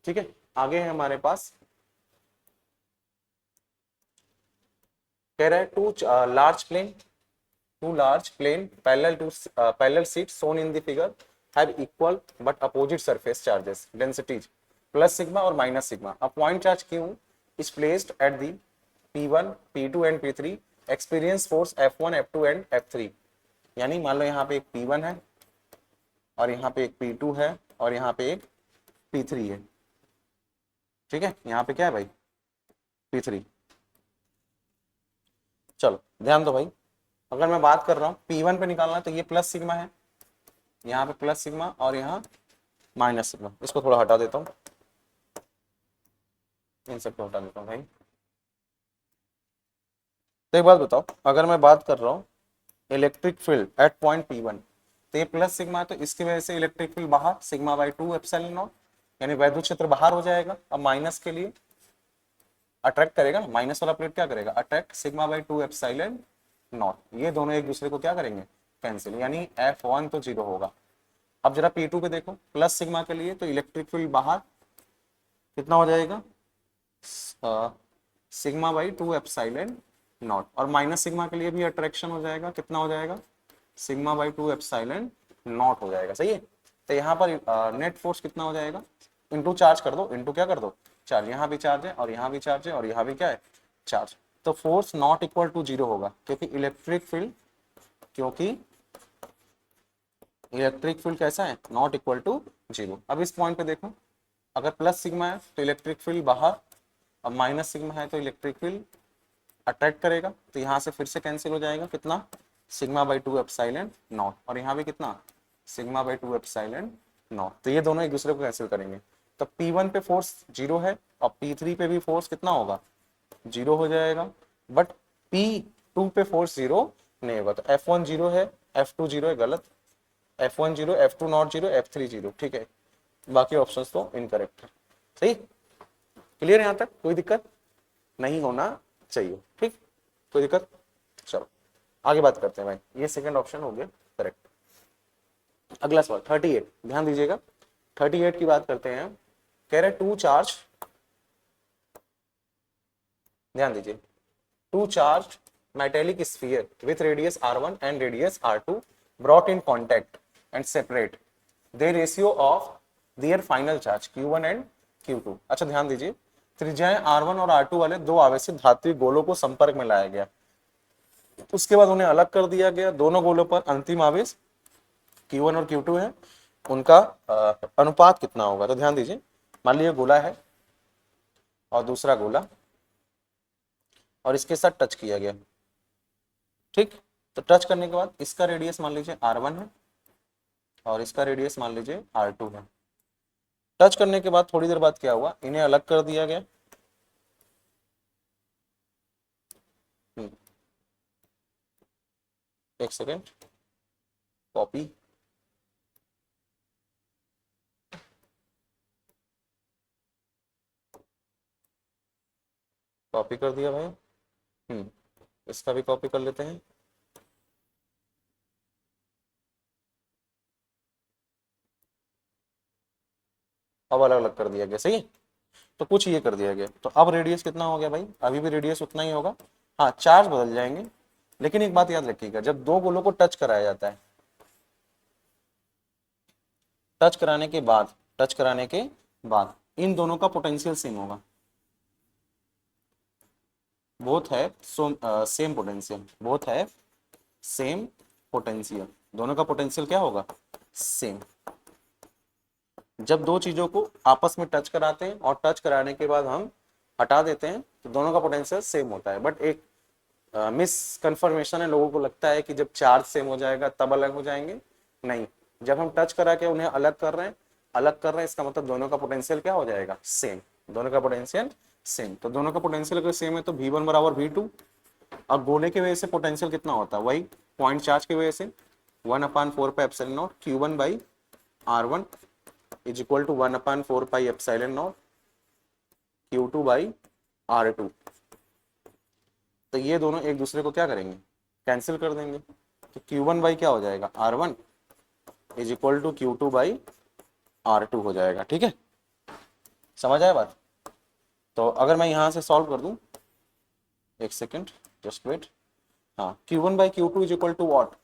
ठीक है, आगे है हमारे पास, कह रहा है two large plane, two large plane parallel sheets shown in the figure have equal but opposite surface charges densities plus sigma or minus sigma. A point charge q is placed at the p1 p2 and p3 experience force f1 f2 and f3। यानी मान लो यहाँ पे एक p1 है और यहाँ पे एक p2 है और यहाँ पे एक p3 है। ठीक है, यहाँ पे क्या है भाई, p3। चलो ध्यान दो भाई, अगर मैं बात कर रहा हूँ P1 पे निकालना है तो ये प्लस सिग्मा है, यहाँ पे प्लस सिग्मा और यहाँ माइनस सिग्मा। इसको थोड़ा हटा देता हूँ, इन सबको हटा देता हूँ भाई। तो एक बात बताओ, अगर मैं बात कर रहा हूँ electric field at point P1 तो ये प्लस सिग्मा है, तो इसकी वजह से इलेक्ट्रिक फील्ड बाहर सिग्मा बाई 2 एप्सिलॉन नॉट, यानी वैद्युत क्षेत्र बाहर हो जाएगा। अब माइनस के लिए अट्रैक्ट करेगा ना, माइनस वाला प्लेट क्या करेगा, attract sigma by 2 epsilon not. ये दोनों एक दूसरे को क्या करेंगे, कैंसिल, यानी F1 तो जीरो होगा। अब जरा P2 पे देखो, प्लस सिग्मा के लिए तो इलेक्ट्रिक फील्ड बाहर कितना हो जाएगा, सिग्मा बाई 2 एप्सिलॉन नॉट, और माइनस सिग्मा के लिए भी अट्रैक्शन हो जाएगा, कितना हो जाएगा, सिग्मा बाई 2 एप्सिलॉन नॉट हो जाएगा। सही है, तो यहाँ पर नेट फोर्स कितना हो जाएगा, इंटू चार्ज कर दो, इंटू क्या कर दो, चार्ज, यहाँ भी चार्ज है और यहाँ भी चार्ज है और यहाँ भी क्या है, चार्ज। तो force not equal to zero होगा, क्योंकि इलेक्ट्रिक फील्ड, क्योंकि इलेक्ट्रिक फील्ड कैसा है, नॉट इक्वल टू जीरो। अब इस पॉइंट पे देखो, अगर प्लस सिग्मा है तो इलेक्ट्रिक फील्ड बाहर, अब माइनस सिग्मा है तो इलेक्ट्रिक फील्ड अट्रैक्ट करेगा, तो यहाँ से फिर से कैंसिल हो जाएगा, कितना, सिग्मा बाई 2 एप्सिलॉन नॉट, और यहाँ भी कितना, सिग्मा बाई 2 एप्सिलॉन नॉट। तो ये दोनों एक दूसरे को कैंसिल करेंगे, तो P1 पे फोर्स जीरो है और P3 पे भी फोर्स कितना होगा, जीरो हो जाएगा। बट P2 पे फोर्स जीरो नहीं होगा, तो F1 जीरो है, F2 जीरो है, गलत, F1 zero, F2 not zero, F3 zero. ठीक है, बाकी ऑप्शंस तो इनकरेक्ट है। सही, क्लियर, यहाँ तक कोई दिक्कत नहीं होना चाहिए, ठीक, कोई दिक्कत। चलो आगे बात करते हैं भाई, ये सेकंड ऑप्शन हो गया करेक्ट। अगला सवाल 38, ध्यान दीजिएगा, 38 की बात करते हैं। कह रहे टू चार्ज, ध्यान दीजिए, two charge metallic sphere with radius r1 and radius r2 brought in contact and separate their ratio of their final charge q1 and q2। अच्छा ध्यान दीजिए, त्रिज्याएं r1 और r2 वाले दो आवेशित धात्विक गोलों को संपर्क में लाया गया, उसके बाद उन्हें अलग कर दिया गया। दोनों गोलों पर अंतिम आवेश q1 और q2 है, उनका अनुपात कितना होगा। तो ध्यान दीजिए, मान लीजिए गोला है और दूसरा गोला, और इसके साथ टच किया गया, ठीक, तो टच करने के बाद इसका रेडियस मान लीजिए r1 है और इसका रेडियस मान लीजिए r2 है। टच करने के बाद थोड़ी देर बाद क्या हुआ, इन्हें अलग कर दिया गया। एक सेकेंड, कॉपी, कॉपी कर दिया भाई। इसका भी कॉपी कर लेते हैं, अब अलग अलग कर दिया गया, सही है। तो कुछ ये कर दिया गया, तो अब रेडियस कितना हो गया भाई, अभी भी रेडियस उतना ही होगा। हाँ चार्ज बदल जाएंगे, लेकिन एक बात याद रखिएगा, जब दो गोलों को टच कराया जाता है, टच कराने के बाद, टच कराने के बाद इन दोनों का पोटेंशियल सेम होगा, बोथ है सेम पोटेंशियल, बोथ है सेम पोटेंशियल, दोनों का पोटेंशियल क्या होगा, सेम। जब दो चीजों को आपस में टच कराते हैं और टच कराने के बाद हम हटा देते हैं तो दोनों का पोटेंशियल सेम होता है। बट एक मिसकंफर्मेशन है, लोगों को लगता है कि जब चार्ज सेम हो जाएगा तब अलग हो जाएंगे, नहीं, जब हम टच करा के उन्हें अलग कर रहे हैं, अलग कर रहे हैं, इसका मतलब दोनों का पोटेंशियल क्या हो जाएगा, सेम, दोनों का पोटेंशियल सेम। तो दोनों का पोटेंशियल अगर सेम है तो V1 बराबर V2। अब गोले की वजह से पोटेंशियल कितना होता है, वही पॉइंट चार्ज की वजह से 1/4 pi epsilon naught Q1 by R1 is equal to 1/4 pi epsilon naught Q2 by R2। तो ये दोनों एक दूसरे को क्या करेंगे, कैंसिल कर देंगे, तो Q1 बाई क्या हो जाएगा, R1 is equal to Q2 by R2 हो जाएगा। ठीक है, समझ आया बात। तो अगर मैं यहां से सॉल्व कर दूं, एक सेकेंड जस्ट वेट, हाँ Q1 by Q2 is equal to what,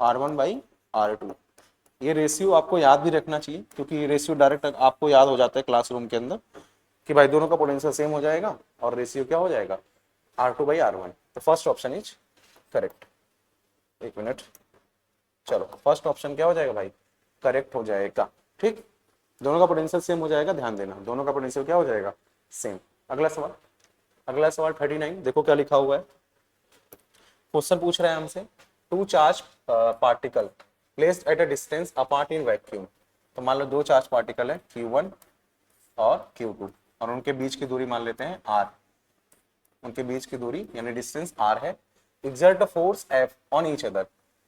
R1 by R2। ये रेशियो आपको याद भी रखना चाहिए, क्योंकि ये रेशियो डायरेक्ट आपको याद हो जाता है क्लासरूम के अंदर कि भाई दोनों का पोटेंशियल सेम हो जाएगा और रेशियो क्या हो जाएगा, R2 बाई R1। तो फर्स्ट ऑप्शन इज करेक्ट। एक मिनट, चलो फर्स्ट ऑप्शन क्या हो जाएगा भाई, करेक्ट हो जाएगा। ठीक, दोनों का पोटेंशियल सेम हो जाएगा, ध्यान देना दोनों का पोटेंशियल क्या हो जाएगा, सेम। अगला सवाल, अगला सवाल 39, देखो क्या लिखा हुआ है। क्वेश्चन पूछ रहा है हमसे, two charge particle placed at a distance apart in vacuum. तो मान लो दो चार्ज पार्टिकल है Q1 और Q2 और उनके बीच की दूरी मान लेते हैं R, उनके बीच की दूरी यानी डिस्टेंस R है। Exert a force F on each other.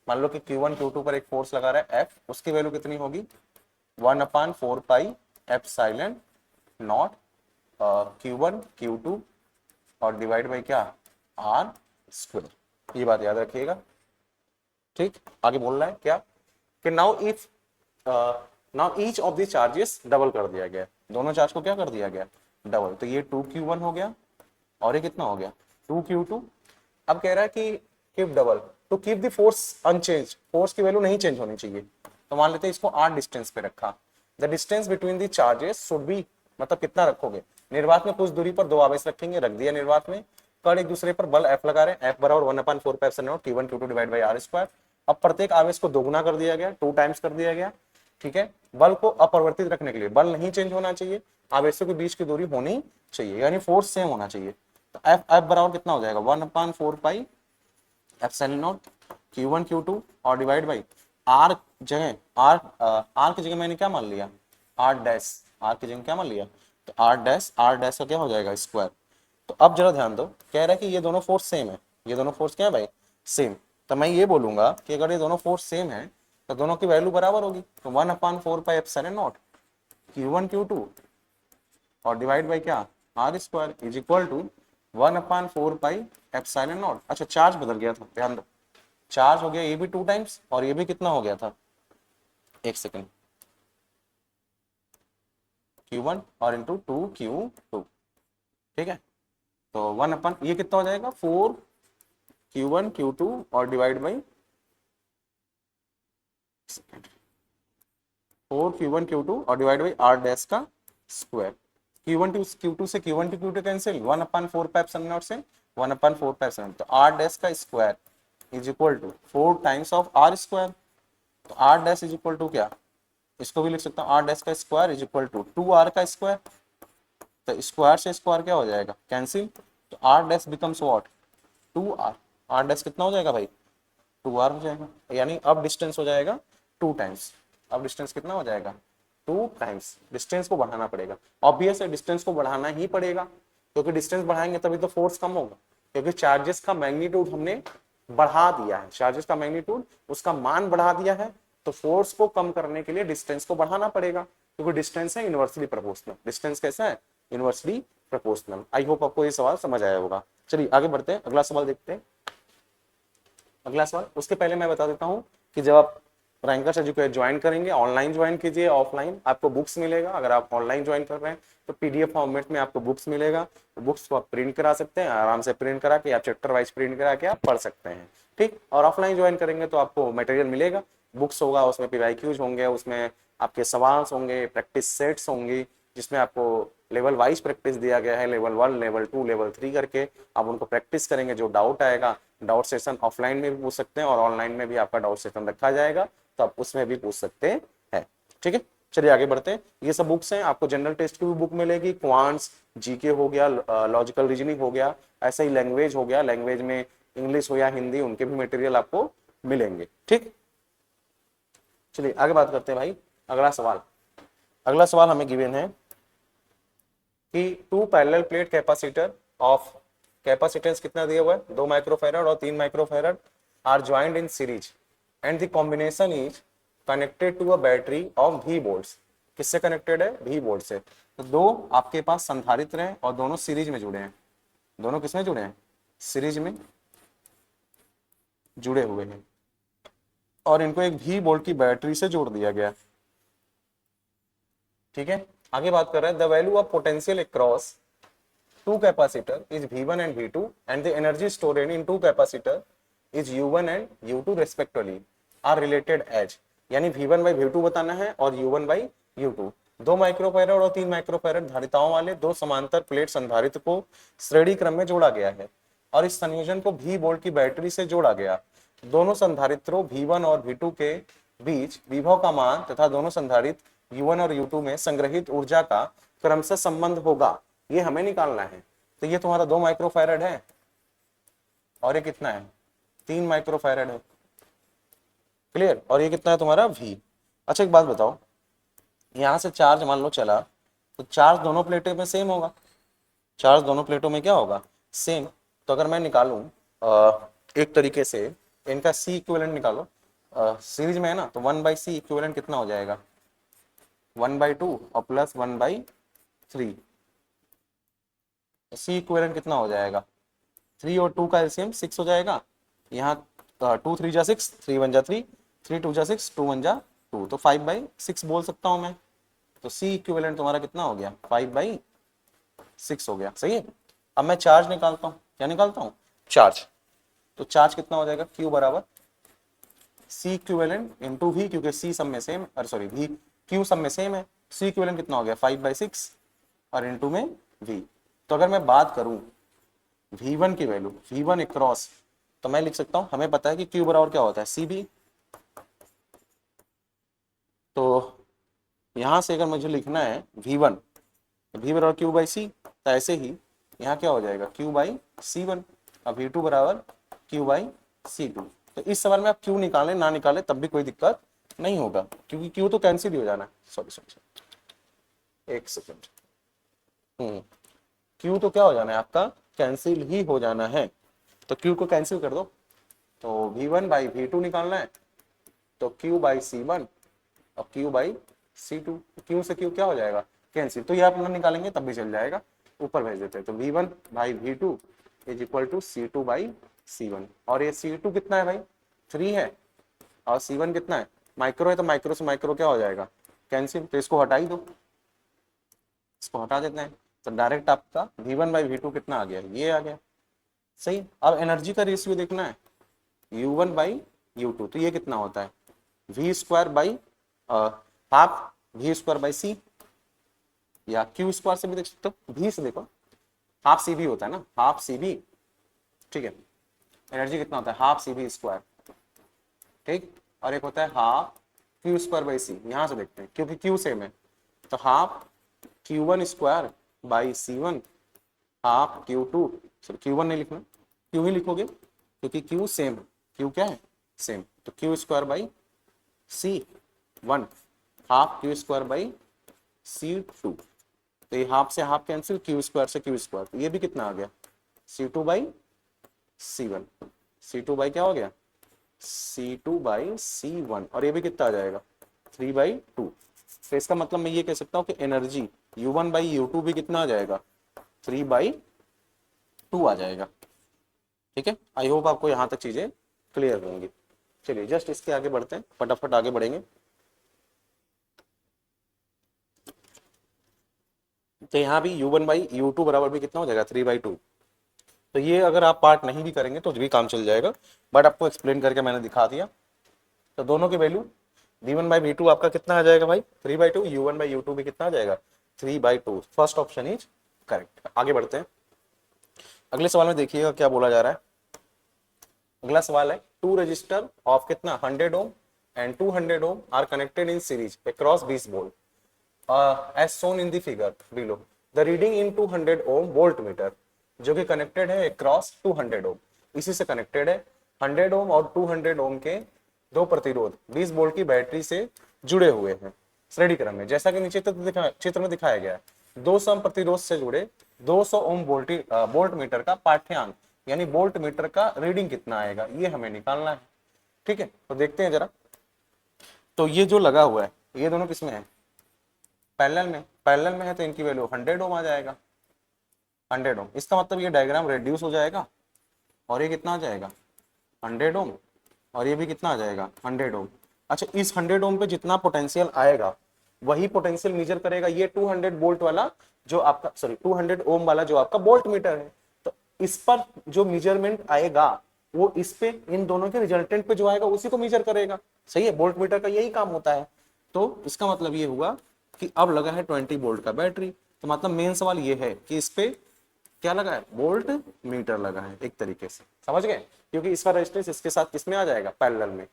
मान लो कि Q1 Q2 पर एक फोर्स लगा रहा है F, उसकी वैल्यू कितनी होगी, 1/4 pi epsilon naught Q1 Q2 और डिवाइड बाई क्या, R स्क्वायर। ये बात याद रखिएगा। ठीक, आगे बोल रहा है क्या कि now if now each of the charges double कर दिया गया, दोनों चार्ज को क्या कर दिया गया, डबल। तो ये 2Q1 हो गया और ये कितना हो गया, 2Q2। अब कह रहा है कि कीप डबल, तो keep the force unchanged, force की वैल्यू नहीं चेंज होनी चाहिए। तो मान लेते हैं इसको R डिस्टेंस पे रखा। The distance between the charges should be, मतलब कितना रखोगे, निर्वात में कुछ दूरी पर दो आवेश रखेंगे, रख दिया निर्वात में, कण एक दूसरे पर बल F लगा रहे हैं, F बराबर 1/4 pi epsilon naught Q1 Q2 divide by R square. अब प्रत्येक आवेश को दोगुना कर दिया गया, 2 टाइम्स कर दिया गया। ठीक है, बल को अपरिवर्तित रखने के लिए, बल नहीं चेंज होना चाहिए, आवेशों के बीच की दूरी होनी चाहिए, यानी फोर्स सेम होना चाहिए। तो F बराबर कितना हो जाएगा, 1/4 pi epsilon naught Q1 Q2 और डिवाइड बाई R जगह, R की जगह मैंने क्या मान लिया, R डैश, R की जगह क्या मान लिया, तो R डैश का क्या हो जाएगा, स्क्वायर। तो अब जरा ध्यान दो, कह रहा है कि ये दोनों फोर्स सेम है, ये दोनों फोर्स क्या है भाई, सेम। तो मैं ये बोलूंगा कि अगर ये दोनों फोर्स सेम है तो दोनों की वैल्यू बराबर होगी। तो 1/4 pi epsilon naught Q1 Q2 और डिवाइड बाई क्या, R square is equal to 1/4 pi epsilon naught. अच्छा चार्ज बदल गया था, ध्यान दो, चार्ज हो गया ये भी 2 टाइम्स और ये भी कितना हो गया था, एक सेकेंड, Q1 और इंटू 2Q2। ठीक है, तो 1 ये कितना हो जाएगा, 4Q1 Q2 और डिवाइड बाई 4Q1 Q2 और डिवाइड बाई R डैश का स्क्वायर। Q1 टू Q2 से Q1 to Q2 cancel, 1/4 pi epsilon naught से 1/4 पाई एप्सिलॉन, तो R डैश का square is equal to 4 times of R square. तो R dash is equal to क्या, इसको भी लिख सकता हूँ, R डैश का square is equal to 2R का स्क्वायर। तो स्क्वायर से स्क्वायर क्या हो जाएगा, कैंसिल, तो R dash becomes what, 2R। R dash कितना हो जाएगा भाई, 2R हो जाएगा, यानी अब डिस्टेंस हो जाएगा 2 टाइम्स। अब डिस्टेंस कितना हो जाएगा, 2 टाइम्स। डिस्टेंस को बढ़ाना पड़ेगा, ऑब्वियस है डिस्टेंस को बढ़ाना ही पड़ेगा, क्योंकि डिस्टेंस बढ़ाएंगे तभी तो फोर्स कम होगा, क्योंकि चार्जेस का मैग्नीट्यूड हमने बढ़ा दिया है, चार्जेस का मैग्नीट्यूड उसका मान बढ़ा दिया है, तो फोर्स को कम करने के लिए डिस्टेंस को बढ़ाना पड़ेगा, क्योंकि डिस्टेंस है इनवर्सली प्रोपोर्शनल। डिस्टेंस कैसा है, इनवर्सली प्रोपोर्शनल। आई होप आपको ये सवाल समझ आया होगा। चलिए आगे बढ़ते हैं, अगला सवाल देखते हैं। अगला सवाल, उसके पहले मैं बता देता हूं कि जब आप रैंकर्स एजुकेट ज्वाइन करेंगे, ऑनलाइन ज्वाइन कीजिए, ऑफलाइन आपको बुक्स मिलेगा। अगर आप ऑनलाइन ज्वाइन कर रहे हैं तो पीडीएफ फॉर्मेट में आपको बुक्स मिलेगा, तो बुक्स को आप प्रिंट करा सकते हैं, आराम से प्रिंट करा के आप चैप्टर वाइज प्रिंट करा के आप पढ़ सकते हैं। ठीक, और ऑफलाइन ज्वाइन करेंगे तो आपको मटेरियल मिलेगा, बुक्स होगा, उसमें पीवाईक्यूज होंगे, उसमें आपके सवाल होंगे, प्रैक्टिस सेट्स होंगी, जिसमें आपको लेवल वाइज प्रैक्टिस दिया गया है, लेवल 1, लेवल 2, लेवल 3 करके आप उनको प्रैक्टिस करेंगे। जो डाउट आएगा, डाउट सेशन ऑफलाइन में भी पूछ सकते हैं और ऑनलाइन में भी आपका डाउट सेशन रखा जाएगा, तो आप उसमें भी पूछ सकते हैं। ठीक है, चलिए आगे बढ़ते हैं। ये सब बुक्स हैं, आपको जनरल टेस्ट की भी बुक मिलेगी, क्वांट्स, जीके हो गया, लॉजिकल रीजनिंग हो गया, ऐसा ही लैंग्वेज हो गया, लैंग्वेज में इंग्लिश हो या हिंदी, उनके भी मटेरियल आपको मिलेंगे। ठीक, चलिए आगे बात करते हैं भाई। अगला सवाल हमें गिवन है कि 2 parallel plate capacitor of capacitance कितना दिया हुआ है, 2 माइक्रोफैरड और 3 microfarad are joined in series and the combination is connected to a battery of V volts. किससे कनेक्टेड है? V वोल्ट से। तो दो आपके पास संधारित्र हैं और दोनों सीरीज में जुड़े हैं। दोनों किसमें जुड़े हैं? सीरीज में जुड़े हुए हैं और इनको एक V वोल्ट की बैटरी से जोड़ दिया गया। ठीक है, आगे बात कर रहे हैं the value of potential across two capacitor is V1 and V2 and the energy stored in two capacitor is U1 and U2 respectively are related as, यानी V1 by V2 बताना है और U1 by U2। 2 माइक्रोफैरड और 3 microfarad धारिताओं वाले दो समांतर plate संधारित्र को श्रेणी क्रम में जोड़ा गया है और इस संयोजन को V वोल्ट की बैटरी से जोड़ा गया। दोनों संधारित्रों V1 और V2 के बीच विभव का मान तथा दोनों संधारित्र U1 और U2 में संग्रहित ऊर्जा का क्रमशः संबंध होगा, ये हमें निकालना है। तो ये तुम्हारा 2 माइक्रोफैरड है और ये कितना है? 3 माइक्रोफैरड है। क्लियर? और ये कितना है तुम्हारा? V। अच्छा एक बात बताओ, यहां से चार्ज मान लो चला तो चार्ज दोनों प्लेटों में सेम होगा। चार्ज दोनों प्लेटों में क्या होगा? सेम। तो अगर मैं निकालूं एक तरीके से इनका C इक्विवेलेंट निकालो, सीरीज में है ना, तो 1/C इक्विवेलेंट कितना हो जाएगा? 1/2 और प्लस 1/3। C इक्विवेलेंट कितना हो जाएगा? 3 और 2 का एलसीएम 6 हो जाएगा। यहाँ 2 3 जा 6, 3 1 जा 3, 3 2 जा 6, 2 1 जा 2, तो 5/6 बोल सकता हूँ मैं। तो C इक्विवेलेंट तुम्हारा कितना हो गया? 5/6 हो गया। सही है। अब मैं चार्ज निकालता हूँ। क्या निकालता हूँ? चार्ज। तो चार्ज कितना हो जाएगा? Q बराबर C इक्विवेलेंट इंटू V, क्योंकि C सब में सेम, अरे सॉरी V Q सब में सेम है। C इक्विवेलेंट कितना हो गया? 5/6 और इंटू में V। तो अगर मैं बात करूं V1 की वैल्यू, V1 अक्रॉस, तो मैं लिख सकता हूं, हमें पता है कि Q बराबर क्या होता है? CB। तो यहां से अगर मुझे लिखना है V1, V बराबर Q/C, तो ऐसे ही यहाँ क्या हो जाएगा? Q/C1 और V2 बराबर Q/C2। तो इस सवाल में आप Q निकालें ना निकालें तब भी कोई दिक्कत नहीं होगा, क्योंकि Q तो कैंसिल ही हो जाना है। सॉरी एक सेकेंड। Q तो क्या हो जाना है आपका? कैंसिल ही हो जाना है। तो Q को कैंसिल कर दो। तो V1/V2 निकालना है, तो Q/C1 और Q/C2। Q से Q क्या हो जाएगा? कैंसिल। तो ये आप ना निकालेंगे तब भी चल जाएगा, ऊपर भेज देते हैं। तो V1/V2 is equal to C2/C1। और ये C2 कितना है भाई? 3 है और C1 कितना है? माइक्रो है, तो माइक्रो से माइक्रो क्या हो जाएगा? कैंसिल। तो इसको हटा ही दो, इसको हटा देते हैं। तो डायरेक्ट आपका V1/V2 कितना आ गया? ये आ गया। सही। अब एनर्जी का रेशियो देखना है, U1/U2, तो ये कितना होता है? V² हाफ V²/C, या Q² से भी देख सकते हो, V से देखो, हाफ CB होता है ना, हाफ CB। ठीक है, एनर्जी कितना होता है? Half CB²। ठीक, और एक होता है हाफ Q²/C। यहां से देखते हैं क्योंकि Q सेम है, तो half Q1²/C1 half Q2, sorry Q1 नहीं लिखना, Q ही लिखोगे क्योंकि Q सेम है। Q क्या है? सेम। तो Q²/C1 हाफ Q²/C2। तो ये हाफ से हाफ कैंसिल, Q² से Q², तो ये भी कितना आ गया? C2/C1। C2 क्या हो गया? C2/C1। और ये भी कितना आ जाएगा? 3/2। तो इसका मतलब मैं ये कह सकता हूँ कि एनर्जी U1/U2 भी कितना आ जाएगा? 3/2 आ जाएगा। ठीक है, आई होप आपको यहाँ तक चीजें क्लियर होंगी। चलिए जस्ट इसके आगे बढ़ते हैं, फटाफट आगे बढ़ेंगे। तो यहाँ भी u1/u2 बराबर भी कितना हो जाएगा 3/2। तो ये अगर आप पार्ट नहीं भी करेंगे तो भी काम चल जाएगा, बट आपको एक्सप्लेन करके मैंने दिखा दिया। तो दोनों की वैल्यू v1/v2 आपका कितना आ जाएगा भाई 3/2, u1/u2 भी कितना आ जाएगा 3/2। First option is correct. आगे बढ़ते हैं, अगले सवाल में देखिएगा क्या बोला जा रहा है। अगला सवाल है टू रजिस्टर ऑफ कितना 100 ohm and 200 ohm are connected in series across 20 volt as shown in the figure below. The reading in 200 ohm voltmeter जो कि कनेक्टेड है अक्रॉस 200 ओम, इसी से कनेक्टेड है 100 ओम और 200 ओम के दो प्रतिरोध 20 वोल्ट की बैटरी से जुड़े हुए हैं श्रेणी क्रम में, जैसा कि नीचे चित्र में दिखाया गया है। 200 ओम प्रतिरोध से जुड़े 200 ओम वोल्ट मीटर का पाठ्यांक यानी वोल्ट मीटर का रीडिंग कितना आएगा, ये हमें निकालना है। ठीक है, तो देखते हैं जरा। तो ये जो लगा हुआ है ये दोनों किसमें है, पैरेलल में है, तो इनकी वैल्यू 100 ओम आ जाएगा। 100 ओम, इसका मतलब ये डायग्राम रेड्यूस हो जाएगा और ये कितना आ जाएगा 100 ओम, और ये भी कितना आ जाएगा 100 ओम। अच्छा, इस 100 ओम पे जितना पोटेंशियल आएगा वही पोटेंशियल मेजर करेगा ये 200 वोल्ट वाला जो आपका 200 ओम वाला जो आपका वोल्ट मीटर है। तो इस पर जो मेजरमेंट आएगा वो इस पे इन दोनों के रिजल्टेंट पे जो आएगा उसी को मेजर करेगा। सही है, वोल्ट मीटर का यही काम होता है। तो इसका मतलब ये हुआ कि अब लगा है 20 वोल्ट का बैटरी, तो मतलब मेन सवाल ये है कि इस पे क्या लगा है, वोल्ट मीटर लगा है एक तरीके से, समझ गए, क्योंकि इसका रेजिस्टेंस इसके साथ किसमें आ जाएगा पैरेलल में।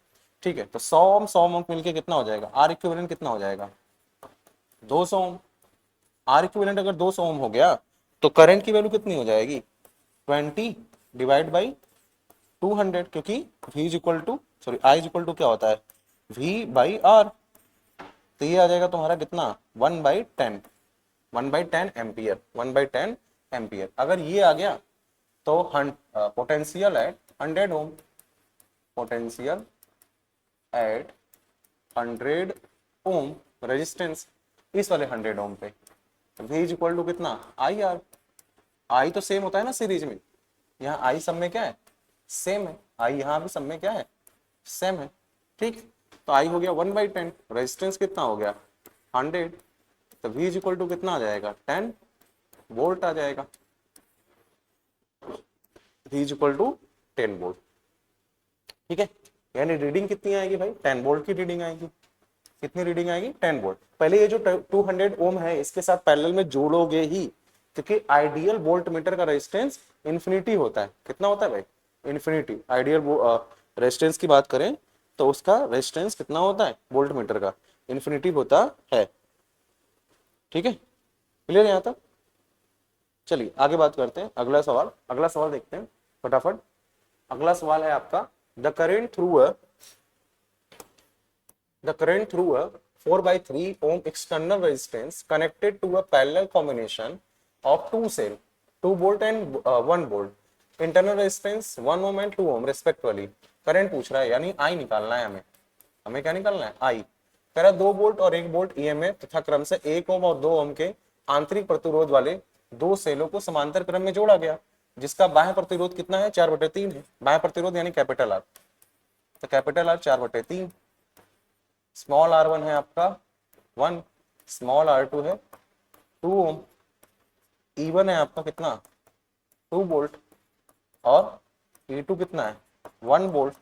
ठीक है, तो 100 ओम 100 ओम मिलके कितना हो जाएगा, आर इक्विवेलेंट कितना हो जाएगा 200 ओम। आर इक्विवेलेंट अगर 200 ओम हो गया तो करंट की वैल्यू कितनी हो जाएगी 20 डिवाइड बाई 200, क्योंकि v is equal to i is equal to क्या होता है v/r। तो ये आ जाएगा तुम्हारा कितना 1/10, 1/10 एम्पियर, 1/10 एम्पियर। अगर ये आ गया तो potential at 100 ohm, potential at 100 ohm resistance इस वाले 100 ओम पे, v इज इक्वल टू कितना IR। आई तो सेम होता है ना सीरीज में, यहाँ आई सब में क्या है सेम है, आई यहाँ भी सब में क्या है सेम है। ठीक, तो आई हो गया 1/10, रेजिस्टेंस कितना हो गया 100, तो v इज इक्वल टू कितना आ जाएगा 10 वोल्ट आ जाएगा, v is equal to 10 volt. ठीक है, यानी रीडिंग कितनी आएगी भाई 10 वोल्ट की रीडिंग आएगी। कितनी रीडिंग आएगी 10 वोल्ट। पहले ये जो 200 ओम है इसके साथ पैरेलल में जोड़ोगे ही, क्योंकि आइडियल वोल्ट मीटर का रेजिस्टेंस इन्फिनिटी होता है। कितना होता है भाई इन्फिनिटी। आइडियल रेजिस्टेंस की बात करें तो उसका रेजिस्टेंस कितना होता है वोल्ट मीटर का, इन्फिनिटी होता है। ठीक है, क्लियर है यहाँ तक। चलिए आगे बात करते हैं, अगला सवाल देखते हैं फटाफट। अगला सवाल है आपका the current through a 4/3 ohm external resistance connected to a parallel combination of two cell 2 volt and 1 volt internal resistance 1 ohm and 2 ohm respectively। Current पूछ रहा है यानी आई निकालना है हमें क्या निकालना है आई। कह रहा 2 वोल्ट और 1 वोल्ट ईएमएफ तथा क्रम से 1 ओम और 2 ओम के आंतरिक प्रतिरोध वाले दो सेलों को समांतर क्रम में जोड़ा गया, जिसका बाह्य प्रतिरोध कितना है 4/3 है। बाह्य प्रतिरोध यानी कैपिटल आर, तो कैपिटल आर 4/3, स्मॉल r1 है आपका 1, स्मॉल r2 है 2 ओम, E1 है आपका कितना 2 वोल्ट और E2 कितना है 1 वोल्ट।